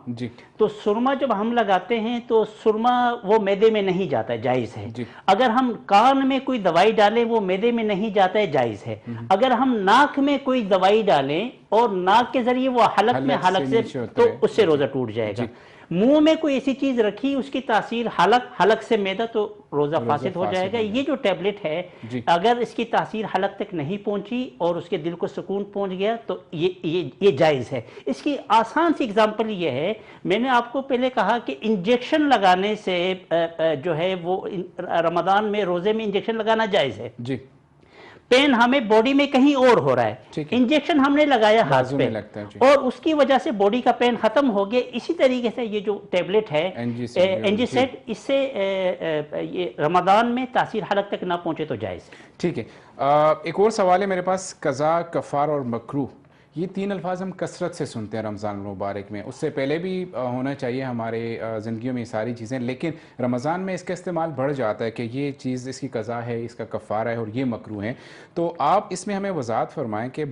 تو سرما جب ہم لگاتے ہیں تو سرما وہ معدے میں نہیں جاتا ہے، جائز ہے. اگر ہم کان میں کوئی دوائی ڈالیں وہ معدے میں نہیں جاتا ہے، جائز ہے. اگر ہم ناک میں کوئی دوائی ڈالیں اور ناک کے ذریعے وہ حلق میں، حلق سے، تو اس سے روزہ ٹوٹ جائے گا. منہ میں کوئی ایسی چیز رکھی اس کی تاثیر حلق سے معدہ تو روزہ فاسد ہو جائے گا. یہ جو ٹیبلٹ ہے اگر اس کی تاثیر حلق تک نہیں پہنچی اور اس کے دل کو سکون پہنچ گیا تو یہ جائز ہے. اس کی آسان سی اگزامپل یہ ہے، میں نے آپ کو پہلے کہا کہ انجیکشن لگانے سے جو ہے وہ رمضان میں روزے میں انجیکشن لگانا جائز ہے. پین ہمیں باڈی میں کہیں اور ہو رہا ہے، انجیکشن ہم نے لگایا ہاتھ پہ اور اس کی وجہ سے باڈی کا پین ختم ہو گیا. اسی طریقے سے یہ جو ٹیبلٹ ہے NG سیٹ، اس سے یہ رمضان میں تاثیر حلق تک نہ پہنچے تو جائز ہے. ٹھیک ہے. ایک اور سوال ہے میرے پاس. قضا، کفار اور مکروہ، یہ تین الفاظ ہم کثرت سے سنتے ہیں رمضان المبارک میں. اس سے پہلے بھی ہونا چاہیے ہمارے زندگیوں میں یہ ساری چیزیں، لیکن رمضان میں اس کا استعمال بڑھ جاتا ہے کہ یہ چیز اس کی قضا ہے، اس کا کفارہ ہے اور یہ مکروہ ہیں. تو آپ اس میں ہمیں وضاحت فرمائیں کہ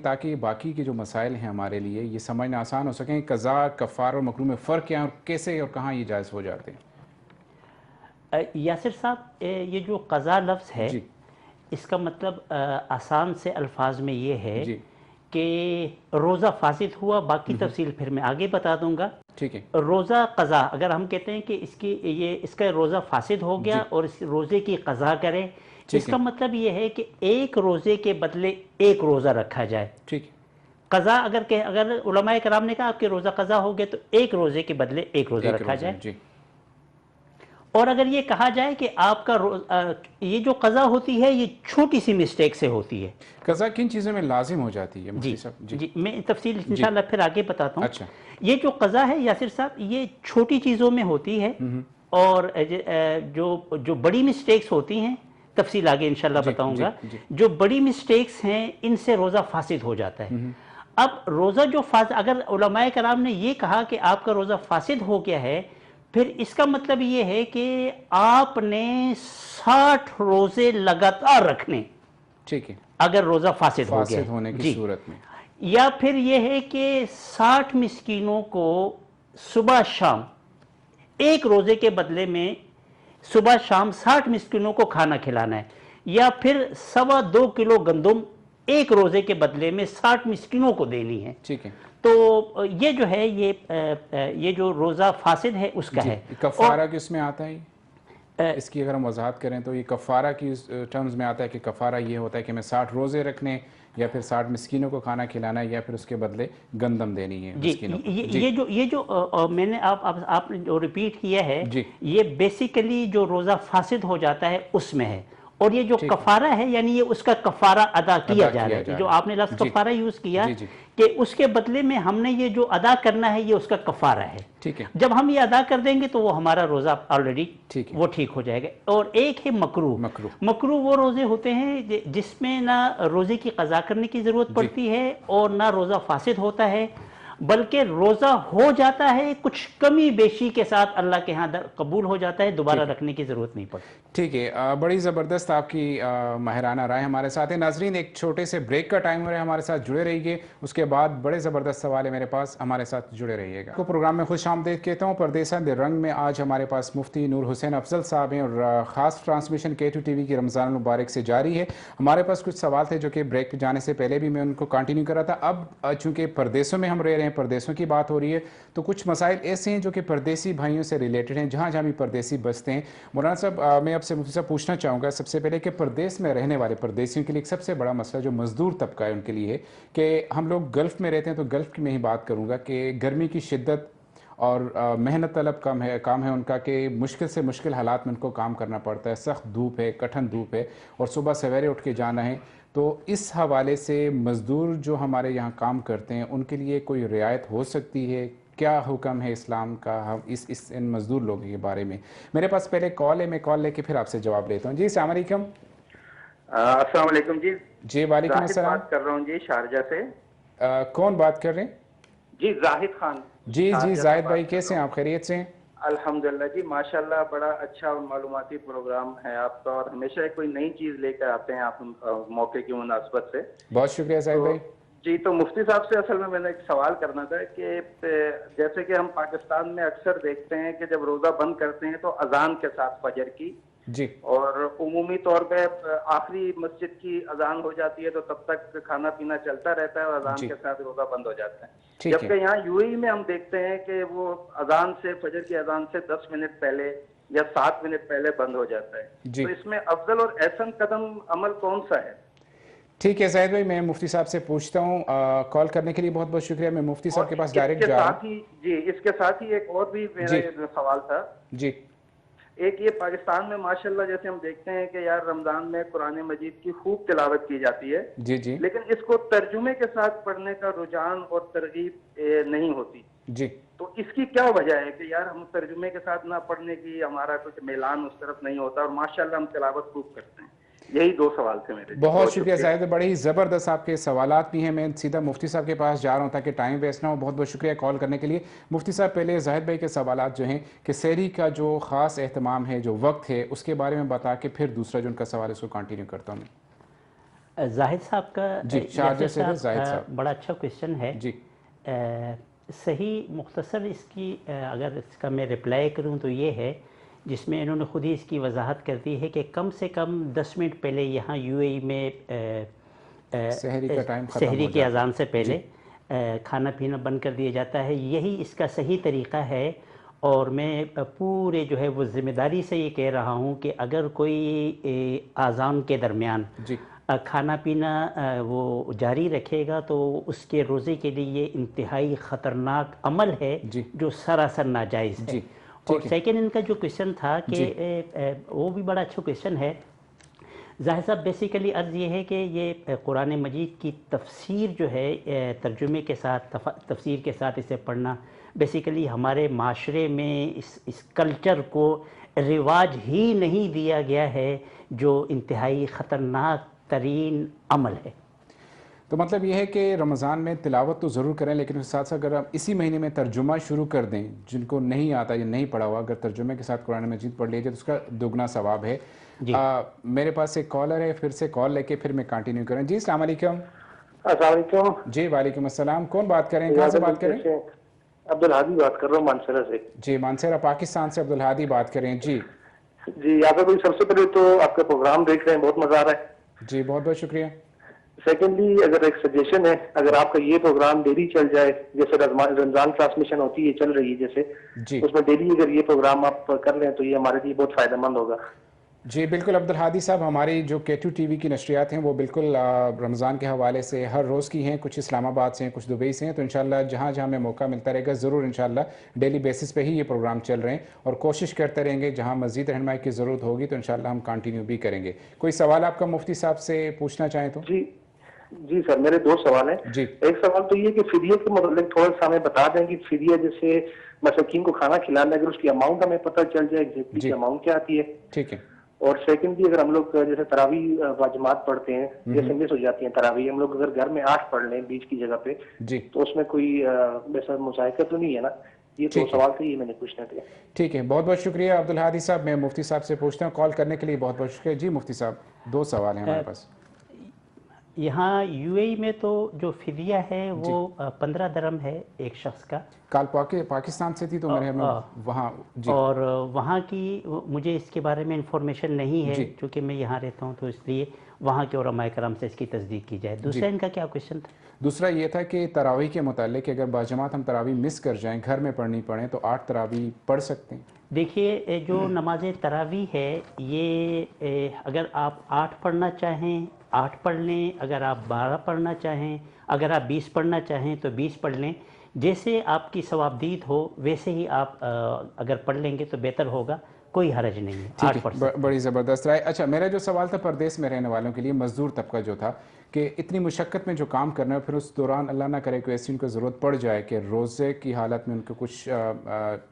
تاکہ باقی کے جو مسائل ہیں ہمارے لیے یہ سمجھنا آسان ہو سکیں. قضا، کفار اور مکروہ میں فرق کیا ہے اور کیسے اور کہاں یہ جائز ہو جاتے ہیں؟ یاسر صاحب، یہ جو قضا لفظ ہے اس کا مطلب آسان سے الفاظ میں یہ ہے کہ روزہ فاسد ہوا. باقی تفصیل پھر میں آگے بتا دوں گا. ٹھیک ہے. روزہ قضا، اگر ہم کہتے ہیں کہ اس کا روزہ فاسد ہو گیا اور اس روزے کی قضا کرے، اس کا مطلب یہ ہے کہ ایک روزے کے بدلے ایک روزہ رکھا جائے. ٹھیک. قضا اگر علماء کرام نے کہا آپ کے روزہ قضا ہو گیا تو ایک روزے کے بدلے ایک روزہ رکھا جائے. اور اگر یہ کہا جائے کہ آپ کا یہ جو قضا ہوتی ہے یہ چھوٹی سی مسٹیک سے ہوتی ہے. قضا کن چیزوں میں لازم ہو جاتی ہے؟ جی میں تفصیل انشاءاللہ پھر آگے بتاتا ہوں. یہ جو قضا ہے یاسر صاحب یہ چھوٹی چیزوں میں ہوتی ہے اور جو بڑی مسٹیکس ہوتی ہیں تفصیل آگے انشاءاللہ بتاؤں گا. جو بڑی مسٹیکس ہیں ان سے روزہ فاسد ہو جاتا ہے. اب روزہ جو اگر علماء کرام نے یہ کہا کہ آپ کا روزہ فاسد ہو گیا ہے، پھر اس کا مطلب یہ ہے کہ آپ نے 60 روزے لگاتار رکھنے. ٹھیک ہے. اگر روزہ فاسد ہو گیا ہونے کی صورت میں، یا پھر یہ ہے کہ 60 مسکینوں کو صبح شام ایک روزے کے بدلے میں صبح شام 60 مسکینوں کو کھانا کھلانا ہے، یا پھر 2.25 کلو گندم ایک روزے کے بدلے میں 60 مسکینوں کو دینی ہے. ٹھیک ہے. تو یہ جو ہے یہ جو روزہ فاسد ہے اس کا ہے. کفارہ کس میں آتا ہے؟ اس کی اگر ہم وضاحت کریں تو یہ کفارہ کی ٹرمز میں آتا ہے کہ کفارہ یہ ہوتا ہے کہ میں 60 روزے رکھنے یا پھر 60 مسکینوں کو کھانا کھلانا ہے یا پھر اس کے بدلے گندم دینی ہے مسکینوں کو. یہ جو میں نے آپ نے جو ریپیٹ کیا ہے یہ بیسیکلی جو روزہ فاسد ہو جاتا ہے اس میں ہے. اور یہ جو کفارہ ہے یعنی یہ اس کا کفارہ ادا کیا جا رہا ہے. جو آپ نے لفظ کفارہ یوز کیا کہ اس کے بدلے میں ہم نے یہ جو ادا کرنا ہے یہ اس کا کفارہ ہے. ٹھیک ہے. جب ہم یہ ادا کر دیں گے تو وہ ہمارا روزہ آلریڈی وہ ٹھیک ہو جائے گا. اور ایک ہے مکروہ وہ روزے ہوتے ہیں جس میں نہ روزے کی قضا کرنے کی ضرورت پڑتی ہے اور نہ روزہ فاسد ہوتا ہے، بلکہ روزہ ہو جاتا ہے کچھ کمی بیشی کے ساتھ اللہ کے ہاں قبول ہو جاتا ہے، دوبارہ رکھنے کی ضرورت نہیں پڑتی. ٹھیک ہے. بڑی زبردست آپ کی ماہرانہ رائے ہمارے ساتھ ہیں. ناظرین ایک چھوٹے سے بریک کا ٹائم ہو رہا ہے، ہمارے ساتھ جڑے رہیے. اس کے بعد بڑے زبردست سوال ہے میرے پاس، ہمارے ساتھ جڑے رہیے گا. کو پروگرام میں خوش آمدید کہتا ہوں. پردیساں دے رنگ میں آج ہمارے پاس مفتی نور حسین افضل صاحب ہیں اور خاص ٹرانسمیشن K2 TV کی رمضان المبارک سے جاری ہے. ہمارے پاس کچھ سوال تھے جو کہ بریک پہ جانے سے پہلے بھی میں ان کو کنٹینیو کر رہا تھا. اب چونکہ پردیسوں میں ہم رہ رہے ہیں، پردیسوں کی بات ہو رہی ہے، تو کچھ مسائل ایسے ہیں جو کہ پردیسی بھائیوں سے ریلیٹڈ ہیں جہاں جہاں بھی پردیسی بستے ہیں. مولانا صاحب میں اب سے مفتی صاحب پوچھنا چاہوں گا سب سے پہلے کہ پردیس میں رہنے والے پردیسیوں کے لیے ایک سب سے بڑا مسئلہ جو مزدور طبقہ ہے ان کے لیے ہے کہ ہم لوگ گلف میں رہتے ہیں، تو گلف میں ہی بات کروں گا کہ گرمی کی شدت اور محنت طلب کام ہے ان کا کہ مشکل سے مشکل حالات میں ان کو کام کرنا پڑتا ہے، سخت دھوپ ہے، کٹھن دھوپ ہے، اور صبح سویرے اٹھ کے جانا ہے. تو اس حوالے سے مزدور جو ہمارے یہاں کام کرتے ہیں ان کے لیے کوئی رعایت ہو سکتی ہے؟ کیا حکم ہے اسلام کا ان مزدور لوگوں کے بارے میں؟ میرے پاس پہلے کال ہے، میں کال لے کے پھر آپ سے جواب لیتا ہوں. جی السلام علیکم. السلام علیکم جی. جی وعلیکم السلام. بات کر رہا ہوں جی شارجہ سے. کون بات کر رہے ہیں؟ جی زاہد خان. جی زاہد بھائی کیسے ہیں آپ؟ خیریت سے ہیں؟ الحمدللہ جی ماشاءاللہ بڑا اچھا اور معلوماتی پروگرام ہے آپ کا، اور ہمیشہ کوئی نئی چیز لے کر آتے ہیں آپ موقع کی مناسبت سے. بہت شکریہ زاہد بھائی. جی تو مفتی صاحب سے اصل میں نے ایک سوال کرنا تھا کہ جیسے کہ ہم پاکستان میں اکثر دیکھتے ہیں کہ جب روزہ بند کرتے ہیں تو اذان کے ساتھ فجر کی، جی، اور عمومی طور پہ آخری مسجد کی اذان ہو جاتی ہے تو تب تک کھانا پینا چلتا رہتا ہے اور اذان کے ساتھ روزہ بند ہو جاتا ہے. جبکہ یہاں یو اے ای میں ہم دیکھتے ہیں کہ وہ اذان سے فجر کی اذان سے 10 منٹ پہلے یا 7 منٹ پہلے بند ہو جاتا ہے. تو اس میں افضل اور احسن قدم عمل کون سا ہے؟ ٹھیک ہے زاہد بھائی، میں مفتی صاحب سے پوچھتا ہوں. کال کرنے کے لیے بہت بہت شکریہ. میں مفتی صاحب کے پاس ڈائریکٹ جا رہا ہوں. جی اس کے ساتھ ہی ایک اور بھی میرا سوال تھا. جی ایک یہ پاکستان میں ماشاءاللہ جیسے ہم دیکھتے ہیں کہ یار رمضان میں قرآن مجید کی خوب تلاوت کی جاتی ہے، جی جی، لیکن اس کو ترجمے کے ساتھ پڑھنے کا رجحان اور ترغیب نہیں ہوتی. جی تو اس کی کیا وجہ ہے کہ یار ہم ترجمے کے ساتھ نہ پڑھنے کی ہمارا کچھ میلان اس طرف نہیں ہوتا اور ماشاءاللہ ہم تلاوت خوب کرتے ہیں؟ یہی دو سوال تھے میرے. بہت شکریہ زاہد، بڑے ہی زبردست آپ کے سوالات بھی ہیں. میں سیدھا مفتی صاحب کے پاس جا رہا ہوں تاکہ ٹائم ویسٹ نہ ہو. بہت بہت شکریہ کال کرنے کے لیے. مفتی صاحب پہلے زاہد بھائی کے سوالات جو ہیں کہ سحری کا جو خاص اہتمام ہے، جو وقت ہے، اس کے بارے میں بتا کے پھر دوسرا جو ان کا سوال ہے اس کو کنٹینیو کرتا ہوں میں. زاہد صاحب کا جی شارجہ سے زاہد صاحب بڑا اچھا کویشچن ہے. جی صحیح مختصر اس کی اگر اس کا میں رپلائی کروں تو یہ ہے، جس میں انہوں نے خود ہی اس کی وضاحت کر دی ہے کہ کم سے کم 10 منٹ پہلے یہاں یو اے ای میں سحری کا ٹائم ختم ہو سحری کی اذان سے پہلے جی، کھانا پینا بند کر دیا جاتا ہے. یہی اس کا صحیح طریقہ ہے. اور میں پورے جو ہے وہ ذمہ داری سے یہ کہہ رہا ہوں کہ اگر کوئی اذان کے درمیان جی کھانا پینا وہ جاری رکھے گا تو اس کے روزے کے لیے یہ انتہائی خطرناک عمل ہے جی جو سراسر ناجائز ہے. جی اور سیکنڈ ان کا جو کویشچن تھا کہ وہ بھی بڑا اچھا کویشچن ہے. ظاہر صاحب بیسیکلی عرض یہ ہے کہ یہ قرآن مجید کی تفسیر جو ہے ترجمے کے ساتھ تفسیر کے ساتھ اسے پڑھنا بیسیکلی ہمارے معاشرے میں اس کلچر کو رواج ہی نہیں دیا گیا ہے، جو انتہائی خطرناک ترین عمل ہے. تو مطلب یہ ہے کہ رمضان میں تلاوت تو ضرور کریں، لیکن اس کے ساتھ ساتھ اگر آپ اسی مہینے میں ترجمہ شروع کر دیں، جن کو نہیں آتا یا نہیں پڑھا ہوا، اگر ترجمے کے ساتھ قرآن مجید پڑھ لیجیے تو اس کا دگنا ثواب ہے. میرے پاس ایک کالر ہے، پھر سے کال لے کے پھر میں کنٹینیو کریں. جی السلام علیکم. السلام علیکم. جی وعلیکم السلام. کون بات کر رہے ہیں؟ کہاں سے بات کر رہے ہیں؟ عبدالہادی بات کر رہا ہوں مانسہرہ سے. جی مانسہرہ پاکستان سے عبدالہادی بات کر رہے ہیں. جی جی یاد سب سے پہلے تو آپ کا پروگرام دیکھ رہے ہیں، بہت مزہ آ رہا ہے. جی بہت بہت شکریہ. سیکنڈلی اگر ایک سجیشن ہے، اگر آپ کا یہ پروگرام ڈیلی چل جائے، جیسے رمضان ٹرانسمیشن ہوتی ہے چل رہی ہے جیسے، اس میں ڈیلی اگر یہ پروگرام آپ کر لیں تو یہ ہمارے لیے بہت فائدہ مند ہوگا. جی بالکل عبدالہادی صاحب، ہماری جو K2 TV کی نشریات ہیں وہ بالکل رمضان کے حوالے سے ہر روز کی ہیں. کچھ اسلام آباد سے ہیں، کچھ دبئی سے ہیں. تو انشاءاللہ جہاں جہاں میں موقع ملتا رہے گا ضرور انشاءاللہ ڈیلی بیسس پہ ہی یہ پروگرام چل رہے ہیں، اور کوشش کرتے رہیں گے جہاں مزید رہنمائی کی ضرورت ہوگی تو انشاءاللہ ہم کنٹینیو بھی کریں گے. کوئی سوال آپ کا مفتی صاحب سے پوچھنا چاہیں تو؟ جی سر، میرے دو سوال ہیں. جی ایک سوال تو یہ کہ فدیے کے متعلق تھوڑا سا ہمیں بتا دیں کہ فدیہ جیسے مساکین کو کھانا کھلانا، اگر اس کی اماؤنٹ ہمیں پتہ چل جائے ایگزیکٹلی اماؤنٹ کیا آتی ہے. ٹھیک ہے. اور سیکنڈلی اگر ہم لوگ جیسے تراویح واجبات پڑھتے ہیں، جیسے مس ہو جاتی ہیں تراویح، ہم لوگ اگر گھر میں 8 پڑھ لیں بیچ کی جگہ پہ تو اس میں کوئی ویسا مذائقہ تو نہیں ہے نا؟ یہ تو سوال تھے، یہ میں نے پوچھنا تھے. ٹھیک ہے، بہت بہت شکریہ عبدالہادی صاحب. میں مفتی صاحب سے پوچھتا ہوں. کال کرنے کے لیے بہت بہت شکریہ. جی مفتی صاحب 2 سوال ہیں ہمارے پاس. یہاں یو اے ای میں تو جو فدیہ ہے وہ 15 درہم ہے ایک شخص کا. کال پاکستان سے تھی تو میرے وہاں اور وہاں کی مجھے اس کے بارے میں انفارمیشن نہیں ہے چونکہ میں یہاں رہتا ہوں، تو اس لیے وہاں کے علماء کرام سے اس کی تصدیق کی جائے. دوسرا ان کا کیا کویشچن تھا؟ دوسرا یہ تھا کہ تراویح کے متعلق اگر باجماعت ہم تراویح مس کر جائیں، گھر میں پڑھنی پڑیں تو 8 تراویح پڑھ سکتے ہیں؟ دیکھیے جو نماز تراویح ہے یہ اگر آپ 8 پڑھنا چاہیں 8 پڑھ لیں، اگر آپ 12 پڑھنا چاہیں، اگر آپ 20 پڑھنا چاہیں تو 20 پڑھ لیں. جیسے آپ کی ثوابدید ہو ویسے ہی آپ اگر پڑھ لیں گے تو بہتر ہوگا، کوئی حرج نہیں ہے. ٹھیک ہے، بڑی زبردست رائے. اچھا، میرا جو سوال تھا پردیس میں رہنے والوں کے لیے، مزدور طبقہ جو تھا کہ اتنی مشقت میں جو کام کرنا ہے، پھر اس دوران اللہ نہ کرے کوئی ایسی ان کو ضرورت پڑ جائے کہ روزے کی حالت میں ان کو کچھ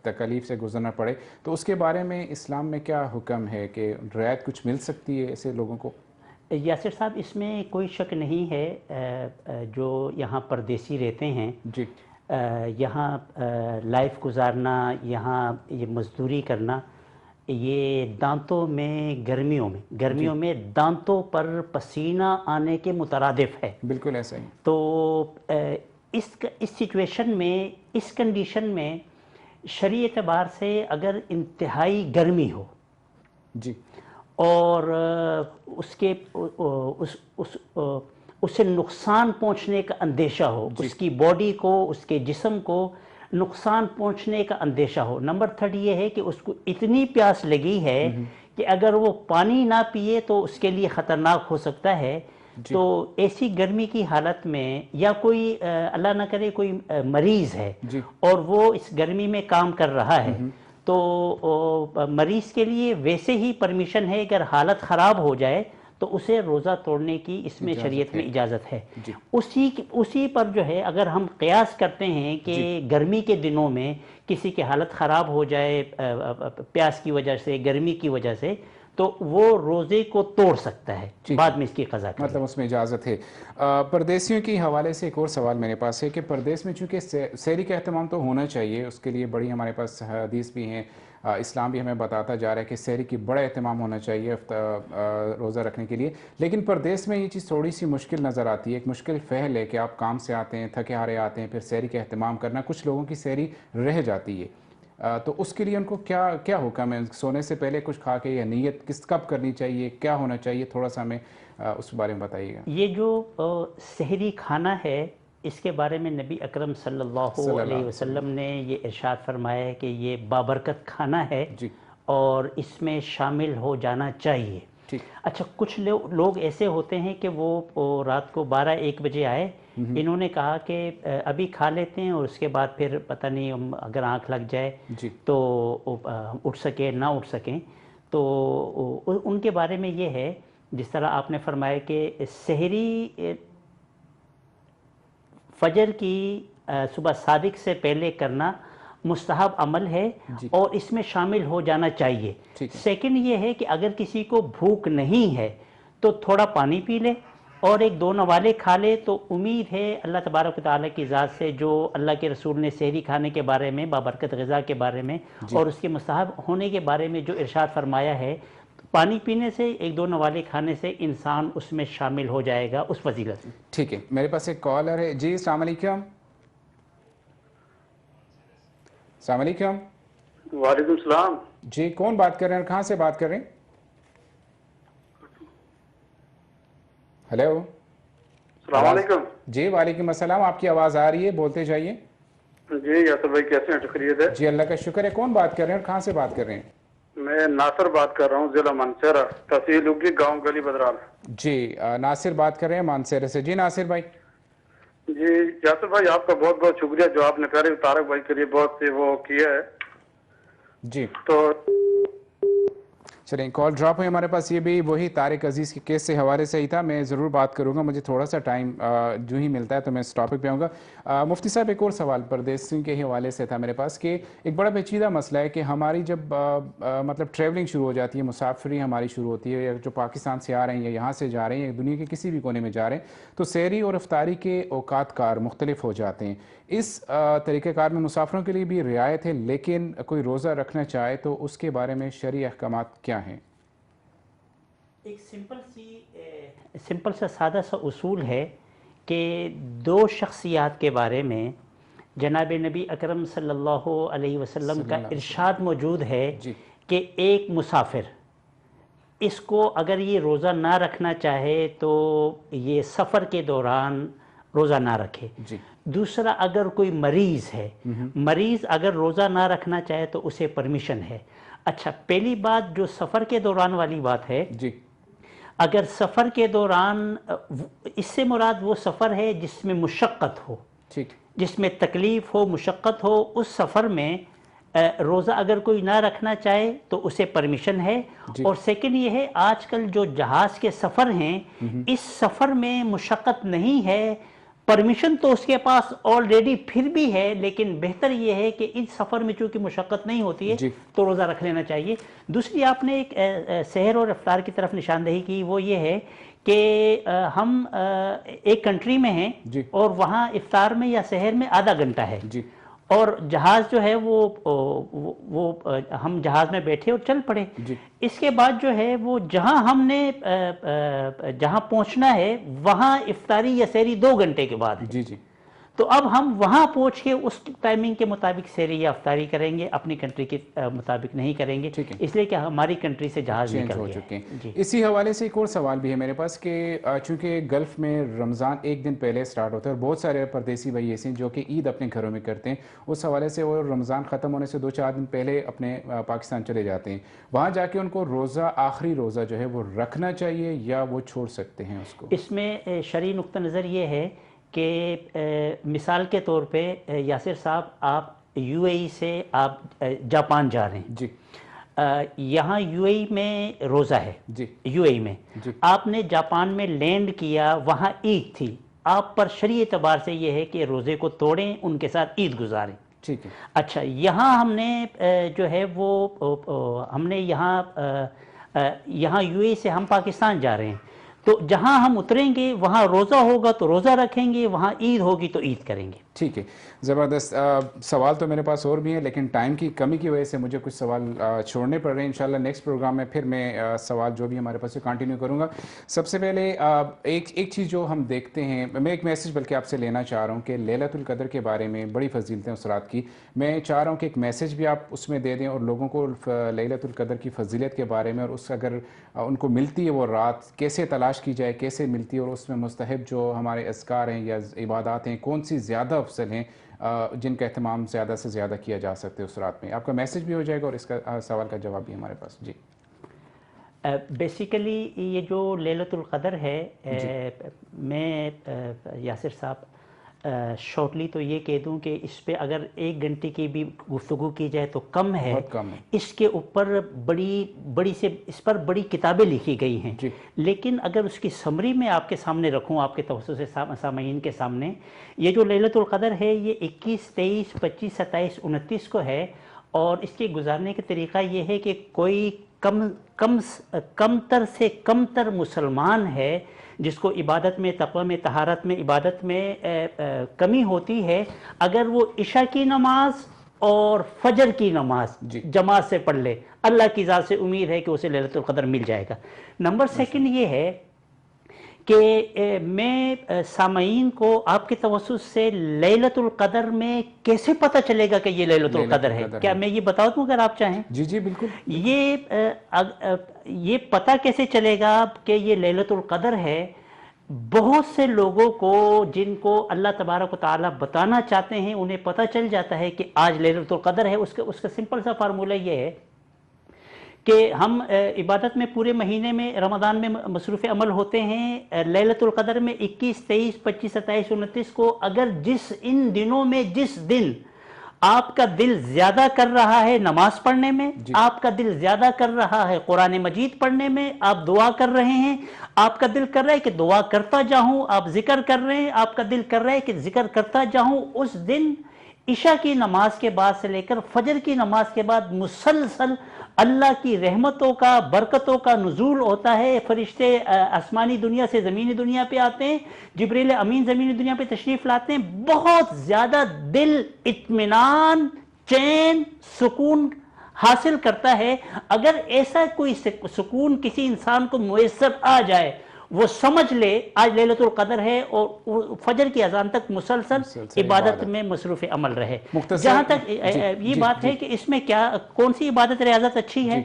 تکلیف سے گزرنا پڑے، تو اس کے بارے میں اسلام میں کیا حکم ہے کہ رعایت کچھ مل سکتی ہے ایسے لوگوں کو؟ یاسر صاحب، اس میں کوئی شک نہیں ہے، جو یہاں پردیسی رہتے ہیں جی، یہاں لائف گزارنا، یہاں یہ مزدوری کرنا، یہ دانتوں میں گرمیوں میں دانتوں پر پسینہ آنے کے مترادف ہے. بالکل ایسا ہی. تو اس سچویشن میں، اس کنڈیشن میں شرعی اعتبار سے اگر انتہائی گرمی ہو جی، اور اسے نقصان پہنچنے کا اندیشہ ہو، اس کی باڈی کو، اس کے جسم کو نقصان پہنچنے کا اندیشہ ہو. نمبر 3 یہ ہے کہ اس کو اتنی پیاس لگی ہے کہ اگر وہ پانی نہ پیے تو اس کے لیے خطرناک ہو سکتا ہے. تو ایسی گرمی کی حالت میں، یا کوئی اللہ نہ کرے کوئی مریض ہے اور وہ اس گرمی میں کام کر رہا ہے، تو مریض کے لیے ویسے ہی پرمیشن ہے، اگر حالت خراب ہو جائے تو اسے روزہ توڑنے کی اس میں شریعت میں اجازت ہے. اسی پر جو ہے اگر ہم قیاس کرتے ہیں کہ گرمی کے دنوں میں کسی کی حالت خراب ہو جائے پیاس کی وجہ سے، گرمی کی وجہ سے، تو وہ روزے کو توڑ سکتا ہے، بعد میں اس کی قضا کرے. مطلب اس میں اجازت ہے. پردیسیوں کے حوالے سے ایک اور سوال میرے پاس ہے کہ پردیس میں چونکہ سحری کا اہتمام تو ہونا چاہیے، اس کے لیے بڑی ہمارے پاس حدیث بھی ہیں، اسلام بھی ہمیں بتاتا جا رہا ہے کہ سحری کی بڑا اہتمام ہونا چاہیے روزہ رکھنے کے لیے. لیکن پردیس میں یہ چیز تھوڑی سی مشکل نظر آتی ہے. ایک مشکل فعل ہے کہ آپ کام سے آتے ہیں، تھکے ہارے آتے ہیں، پھر سحری کا اہتمام کرنا، کچھ لوگوں کی سحری رہ جاتی ہے. تو اس کے لیے ان کو کیا حکم ہے؟ سونے سے پہلے کچھ کھا کے، یا نیت کب کرنی چاہیے، کیا ہونا چاہیے؟ تھوڑا سا ہمیں اس بارے میں بتائیے گا. یہ جو سحری کھانا ہے، اس کے بارے میں نبی اکرم صلی اللہ علیہ وسلم نے یہ ارشاد فرمایا ہے کہ یہ بابرکت کھانا ہے اور اس میں شامل ہو جانا چاہیے. اچھا، کچھ لوگ ایسے ہوتے ہیں کہ وہ رات کو 12-1 بجے آئے، انہوں نے کہا کہ ابھی کھا لیتے ہیں اور اس کے بعد پھر پتہ نہیں اگر آنکھ لگ جائے تو اٹھ سکیں نہ اٹھ سکیں. تو ان کے بارے میں یہ ہے، جس طرح آپ نے فرمایا کہ سحری فجر کی صبح صادق سے پہلے کرنا مستحب عمل ہے اور اس میں شامل ہو جانا چاہیے. سیکنڈ یہ ہے کہ اگر کسی کو بھوک نہیں ہے تو تھوڑا پانی پی لے اور 1-2 نوالے کھا لے. تو امید ہے اللہ تبارک و تعالیٰ کی ذات سے، جو اللہ کے رسول نے سحری کھانے کے بارے میں، بابرکت غذا کے بارے میں اور اس کے مستحب ہونے کے بارے میں جو ارشاد فرمایا ہے، پانی پینے سے، 1-2 نوالے کھانے سے انسان اس میں شامل ہو جائے گا اس فضیلت میں. ٹھیک ہے، میرے پاس ایک کالر ہے. جی، السلام علیکم. السلام علیکم. وعلیکم السلام. جی، کون بات کر رہے ہیں اور کہاں سے بات کر رہے ہیں؟ ہیلو. السلام علیکم. جی، وعلیکم السلام. آپ کی آواز آ رہی ہے، بولتے جائیے. جی یاسر بھائی، کیسے ہیں؟ خیریت ہے؟ جی، اللہ کا شکر ہے. کون بات کر رہے ہیں اور کہاں سے بات کر رہے ہیں؟ میں ناصر بات کر رہا ہوں، ضلع مانسہرہ، تحصیل اگری، گاؤں گلی بدرال. جی، ناصر بات کر رہے ہیں مانسہرہ سے. جی ناصر بھائی. جی یاسر بھائی، آپ کا بہت بہت شکریہ جو آپ نے پہلے طارق بھائی کے لیے بہت سے وہ کیا ہے. جی، تو چلیں، کال ڈراپ ہوئی ہمارے پاس. یہ بھی وہی طارق عزیز کے کیس سے حوالے سے ہی تھا. میں ضرور بات کروں گا، مجھے تھوڑا سا ٹائم جو ہی ملتا ہے تو میں اس ٹاپک پہ آؤں گا. مفتی صاحب، ایک اور سوال پردیسیوں کے حوالے سے تھا میرے پاس کہ ایک بڑا پیچیدہ مسئلہ ہے کہ ہماری جب مطلب ٹریولنگ شروع ہو جاتی ہے، مسافری ہماری شروع ہوتی ہے، یا جو پاکستان سے آ رہے ہیں یا یہاں سے جا رہے ہیں یا دنیا کے کسی بھی کونے میں جا رہے ہیں، تو سحری اور افطاری کے اوقات کار مختلف ہو جاتے ہیں. اس طریقہ کار میں مسافروں کے لیے بھی رعایت ہے، لیکن کوئی روزہ رکھنا چاہے تو اس کے بارے میں شرعی احکامات کیا ہیں؟ ایک سمپل سا سادہ سا اصول ہے کہ 2 شخصیات کے بارے میں جناب نبی اکرم صلی اللہ علیہ وسلم کا ارشاد موجود ہے کہ ایک مسافر، اس کو اگر یہ روزہ نہ رکھنا چاہے تو یہ سفر کے دوران روزہ نہ رکھے. دوسرا، اگر کوئی مریض ہے، مریض اگر روزہ نہ رکھنا چاہے تو اسے پرمیشن ہے. اچھا، پہلی بات جو سفر کے دوران والی بات ہے، اگر سفر کے دوران، اس سے مراد وہ سفر ہے جس میں مشقت ہو، ٹھیک، جس میں تکلیف ہو، مشقت ہو، اس سفر میں روزہ اگر کوئی نہ رکھنا چاہے تو اسے پرمیشن ہے. اور سیکنڈ یہ ہے، آج کل جو جہاز کے سفر ہیں اس سفر میں مشقت نہیں ہے، پرمیشن تو اس کے پاس آلریڈی پھر بھی ہے، لیکن بہتر یہ ہے کہ اس سفر میں چونکہ مشقت نہیں ہوتی ہے تو روزہ رکھ لینا چاہیے. دوسری آپ نے ایک سحر اور افطار کی طرف نشاندہی کی، وہ یہ ہے کہ ہم ایک کنٹری میں ہیں اور وہاں افطار میں یا سحر میں آدھا گھنٹہ ہے، اور جہاز جو ہے وہ ہم جہاز میں بیٹھے اور چل پڑے. اس کے بعد جو ہے وہ جہاں ہم نے جہاں پہنچنا ہے وہاں افطاری یا سحری 2 گھنٹے کے بعد ہے. تو اب ہم وہاں پہنچ کے اس ٹائمنگ کے مطابق سحری یا افطاری کریں گے، اپنی کنٹری کے مطابق نہیں کریں گے، اس لیے کہ ہماری کنٹری سے جہاز نکل ہو چکے ہیں. اسی حوالے سے ایک اور سوال بھی ہے میرے پاس کہ چونکہ گلف میں رمضان ایک دن پہلے سٹارٹ ہوتا ہے اور بہت سارے پردیسی بھائی ایسے ہیں جو کہ عید اپنے گھروں میں کرتے ہیں، اس حوالے سے وہ رمضان ختم ہونے سے 2-4 دن پہلے اپنے پاکستان چلے جاتے ہیں، وہاں جا کے ان کو روزہ، آخری روزہ جو ہے وہ رکھنا چاہیے یا وہ چھوڑ سکتے ہیں اس کو؟ اس میں شرعی نقطہ نظر یہ ہے کہ مثال کے طور پہ یاسر صاحب، آپ یو اے ای سے آپ جاپان جا رہے ہیں، یہاں یو اے ای میں روزہ ہے، یو اے ای میں آپ نے جاپان میں لینڈ کیا، وہاں عید تھی، آپ پر شرعی اعتبار سے یہ ہے کہ روزے کو توڑیں، ان کے ساتھ عید گزاریں. ٹھیک ہے. اچھا، یہاں ہم نے جو ہے وہ ہم نے یہاں یو اے ای سے ہم پاکستان جا رہے ہیں، تو جہاں ہم اتریں گے وہاں روزہ ہوگا تو روزہ رکھیں گے، وہاں عید ہوگی تو عید کریں گے. ٹھیک ہے، زبردست. سوال تو میرے پاس اور بھی ہیں لیکن ٹائم کی کمی کی وجہ سے مجھے کچھ سوال چھوڑنے پڑ رہے ہیں. انشاءاللہ نیکسٹ پروگرام میں پھر میں سوال جو بھی ہمارے پاس کنٹینیو کروں گا. سب سے پہلے ایک چیز جو ہم دیکھتے ہیں، میں ایک میسیج بلکہ آپ سے لینا چاہ رہا ہوں کہ لیلۃ القدر کے بارے میں بڑی فضیلتیں اس رات کی، میں چاہ رہا ہوں کہ ایک میسیج بھی آپ اس میں دے دیں اور لوگوں کو لیلۃ القدر کی فضیلت کے بارے میں، اور اس اگر ان کو ملتی ہے وہ رات کیسے تلاش کی جائے، کیسے ملتی ہے، اور اس میں مستحب جو ہمارے اذکار ہیں یا عبادات ہیں کون سی زیادہ افضل ہیں جن کا اہتمام زیادہ سے زیادہ کیا جا سکتے اس رات میں. آپ کا میسیج بھی ہو جائے گا اور اس کا سوال کا جواب بھی ہمارے پاس. جی بیسیکلی یہ جو لیلۃ القدر ہے، میں یاسر صاحب شارٹلی تو یہ کہہ دوں کہ اس پہ اگر 1 گھنٹے کی بھی گفتگو کی جائے تو کم ہے. اس کے اوپر اس پر بڑی کتابیں لکھی گئی ہیں، لیکن اگر اس کی سمری میں آپ کے سامنے رکھوں، آپ کے توسط سے سامعین کے سامنے، یہ جو لیلۃ القدر ہے یہ 21، 23، 25، 27، 29 کو ہے. اور اس کے گزارنے کا طریقہ یہ ہے کہ کوئی کم تر سے کم تر مسلمان ہے جس کو عبادت میں، تقوی میں، طہارت میں، عبادت میں کمی ہوتی ہے، اگر وہ عشاء کی نماز اور فجر کی نماز جماعت سے پڑھ لے، اللہ کی ذات سے امید ہے کہ اسے لیلۃ القدر مل جائے گا. نمبر 2 یہ ہے کہ میں سامعین کو آپ کے توسط سے لیلۃ القدر میں کیسے پتہ چلے گا کہ یہ لیلۃ القدر ہے، کیا میں یہ بتا دوں اگر آپ چاہیں؟ جی بالکل. یہ پتہ کیسے چلے گا کہ یہ لیلۃ القدر ہے؟ بہت سے لوگوں کو جن کو اللہ تبارک و تعالیٰ بتانا چاہتے ہیں انہیں پتہ چل جاتا ہے کہ آج لیلۃ القدر ہے. اس کا سمپل سا فارمولہ یہ ہے کہ ہم عبادت میں پورے مہینے میں رمضان میں مصروف عمل ہوتے ہیں. لیلۃ القدر میں 21، 23، 25، 27، 29 کو اگر ان دنوں میں جس دن آپ کا دل زیادہ کر رہا ہے نماز پڑھنے میں، آپ کا دل زیادہ کر رہا ہے قرآن مجید پڑھنے میں، آپ دعا کر رہے ہیں، آپ کا دل کر رہا ہے کہ دعا کرتا جاؤں، آپ ذکر کر رہے ہیں، آپ کا دل کر رہا ہے کہ ذکر کرتا جاؤں، اس دن عشاء کی نماز کے بعد سے لے کر فجر کی نماز کے بعد مسلسل اللہ کی رحمتوں کا، برکتوں کا نزول ہوتا ہے. فرشتے آسمانی دنیا سے زمینی دنیا پہ آتے ہیں، جبریل امین زمینی دنیا پہ تشریف لاتے ہیں. بہت زیادہ دل اطمینان، چین، سکون حاصل کرتا ہے. اگر ایسا کوئی سکون کسی انسان کو میسر آ جائے، وہ سمجھ لے آج لیلۃ القدر ہے اور فجر کی اذان تک مسلسل عبادت میں مصروف عمل رہے. جہاں تک یہ بات ہے کہ اس میں کون سی عبادت ریاضت اچھی ہے،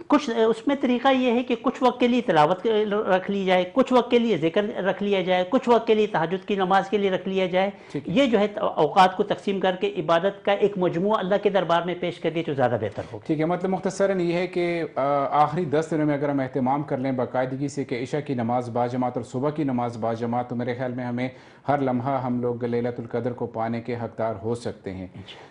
کچھ اس میں طریقہ یہ ہے کہ کچھ وقت کے لیے تلاوت رکھ لی جائے، کچھ وقت کے لیے ذکر رکھ لیا جائے، کچھ وقت کے لیے تہجد کی نماز کے لیے رکھ لیا جائے. یہ جو ہے اوقات کو تقسیم کر کے عبادت کا ایک مجموعہ اللہ کے دربار میں پیش کر دیا جو زیادہ بہتر ہوگا. ٹھیک ہے، مطلب مختصراً یہ ہے کہ آخری 10 دنوں میں اگر ہم اہتمام کر لیں باقاعدگی سے کہ عشاء کی نماز باجماعت اور صبح کی نماز باجماعت، تو میرے خیال میں ہمیں ہر لمحہ ہم لوگ لیلۃ القدر کو پانے کے حقدار ہو سکتے ہیں.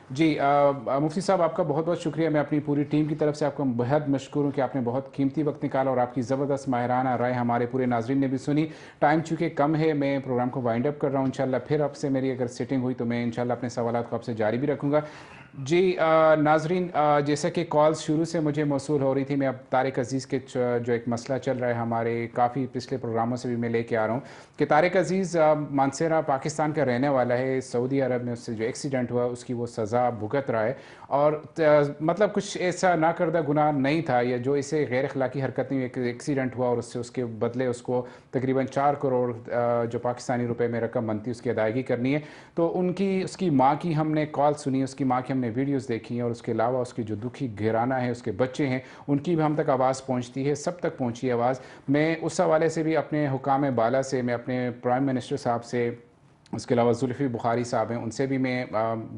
جی مفتی صاحب، آپ کا بہت بہت شکریہ. میں اپنی پوری ٹیم کی طرف سے آپ کو بہت مشکور ہوں کہ آپ نے بہت قیمتی وقت نکالا اور آپ کی زبردست ماہرانہ رائے ہمارے پورے ناظرین نے بھی سنی. ٹائم چونکہ کم ہے، میں پروگرام کو وائنڈ اپ کر رہا ہوں. انشاءاللہ پھر آپ سے میری اگر سیٹنگ ہوئی تو میں انشاءاللہ اپنے سوالات کو آپ سے جاری بھی رکھوں گا. جی ناظرین، جیسا کہ کالز شروع سے مجھے موصول ہو رہی تھی، میں اب طارق عزیز کے جو ایک مسئلہ چل رہا ہے ہمارے کافی پچھلے پروگراموں سے بھی میں لے کے آ رہا ہوں کہ طارق عزیز مانسیرا پاکستان کا رہنے والا ہے. سعودی عرب میں اس سے جو ایکسیڈنٹ ہوا اس کی وہ سزا بھگت رہا ہے، اور مطلب کچھ ایسا ناکردہ گناہ نہیں تھا یا جو اسے غیر اخلاقی حرکت نہیں، ایک ایکسیڈنٹ ہوا اور اس سے اس کے بدلے اس کو تقریباً 4 کروڑ جو پاکستانی روپے میں رقم بنتی ہے اس کی ادائیگی کرنی ہے. تو اس کی ماں کی ہم نے کال سنی، اس کی ماں کی ہم نے ویڈیوز دیکھی ہیں، اور اس کے علاوہ اس کی جو دکھی گھرانہ ہے، اس کے بچے ہیں، ان کی بھی ہم تک آواز پہنچتی ہے، سب تک پہنچی ہے آواز. میں اس حوالے سے بھی اپنے حکام بالا سے، میں اپنے پرائم منسٹر صاحب سے، اس کے علاوہ زلفی بخاری صاحب ہیں، ان سے بھی میں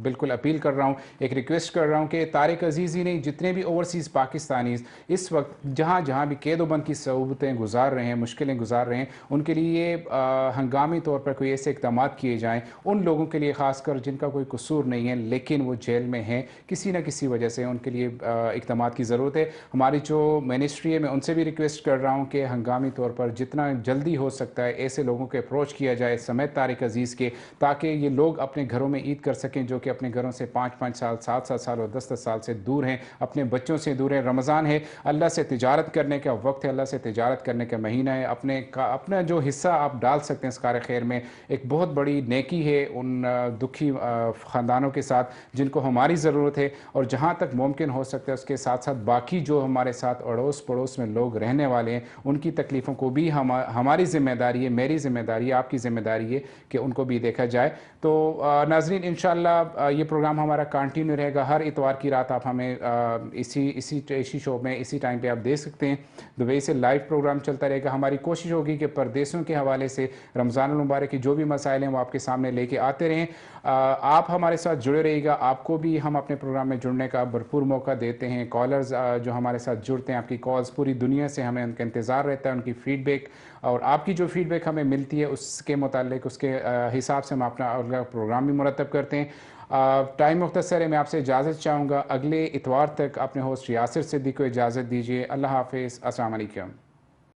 بالکل اپیل کر رہا ہوں، ایک ریکویسٹ کر رہا ہوں کہ طارق عزیز ہی نہیں، جتنے بھی اوورسیز پاکستانیز اس وقت جہاں بھی قید و بند کی صعوبتیں گزار رہے ہیں، مشکلیں گزار رہے ہیں، ان کے لیے ہنگامی طور پر کوئی ایسے اقدامات کیے جائیں ان لوگوں کے لیے، خاص کر جن کا کوئی قصور نہیں ہے لیکن وہ جیل میں ہیں کسی نہ کسی وجہ سے، ان کے لیے اقدامات کی ضرورت ہے. ہماری جو منسٹری ہے میں ان سے بھی ریکویسٹ کر رہا ہوں کہ ہنگامی طور پر جتنا جلدی ہو سکتا ہے ایسے لوگوں کے اپروچ کیا جائے سمیت طارق عزیز کے، تاکہ یہ لوگ اپنے گھروں میں عید کر سکیں، جو کہ اپنے گھروں سے 5-5 سال 7-7 سال اور 10-10 سال سے دور ہیں، اپنے بچوں سے دور ہیں. رمضان ہے، اللہ سے تجارت کرنے کا وقت ہے، اللہ سے تجارت کرنے کا مہینہ ہے. اپنا جو حصہ آپ ڈال سکتے ہیں اس کار خیر میں، ایک بہت بڑی نیکی ہے ان دکھی خاندانوں کے ساتھ جن کو ہماری ضرورت ہے، اور جہاں تک ممکن ہو سکتا ہے اس کے ساتھ ساتھ باقی جو ہمارے ساتھ اڑوس پڑوس میں لوگ رہنے والے ہیں ان کی تکلیفوں کو بھی ہماری ذمہ داری ہے، میری ذمہ داری ہے، آپ کی ذمہ داری ہے کہ ان کو بھی دیکھا جائے. تو ناظرین انشاءاللہ یہ پروگرام ہمارا کنٹینیو رہے گا. ہر اتوار کی رات آپ ہمیں اسی شو میں اسی ٹائم پہ آپ دیکھ سکتے ہیں. دبئی سے لائیو پروگرام چلتا رہے گا. ہماری کوشش ہوگی کہ پردیسوں کے حوالے سے رمضان المبارک کے جو بھی مسائل ہیں وہ آپ کے سامنے لے کے آتے رہیں. آپ ہمارے ساتھ جڑے رہیے گا. آپ کو بھی ہم اپنے پروگرام میں جڑنے کا بھرپور موقع دیتے ہیں. کالرز جو ہمارے ساتھ جڑتے ہیں، آپ کی کالز پوری دنیا سے ہمیں ان کا انتظار رہتا ہے، ان کی فیڈ بیک، اور آپ کی جو فیڈ بیک ہمیں ملتی ہے اس کے متعلق اس کے حساب سے ہم اپنا اگلا پروگرام بھی مرتب کرتے ہیں. ٹائم مختصر ہے، میں آپ سے اجازت چاہوں گا. اگلے اتوار تک اپنے ہوسٹ یاسر صدیق کو اجازت دیجیے. اللہ حافظ. السلام علیکم.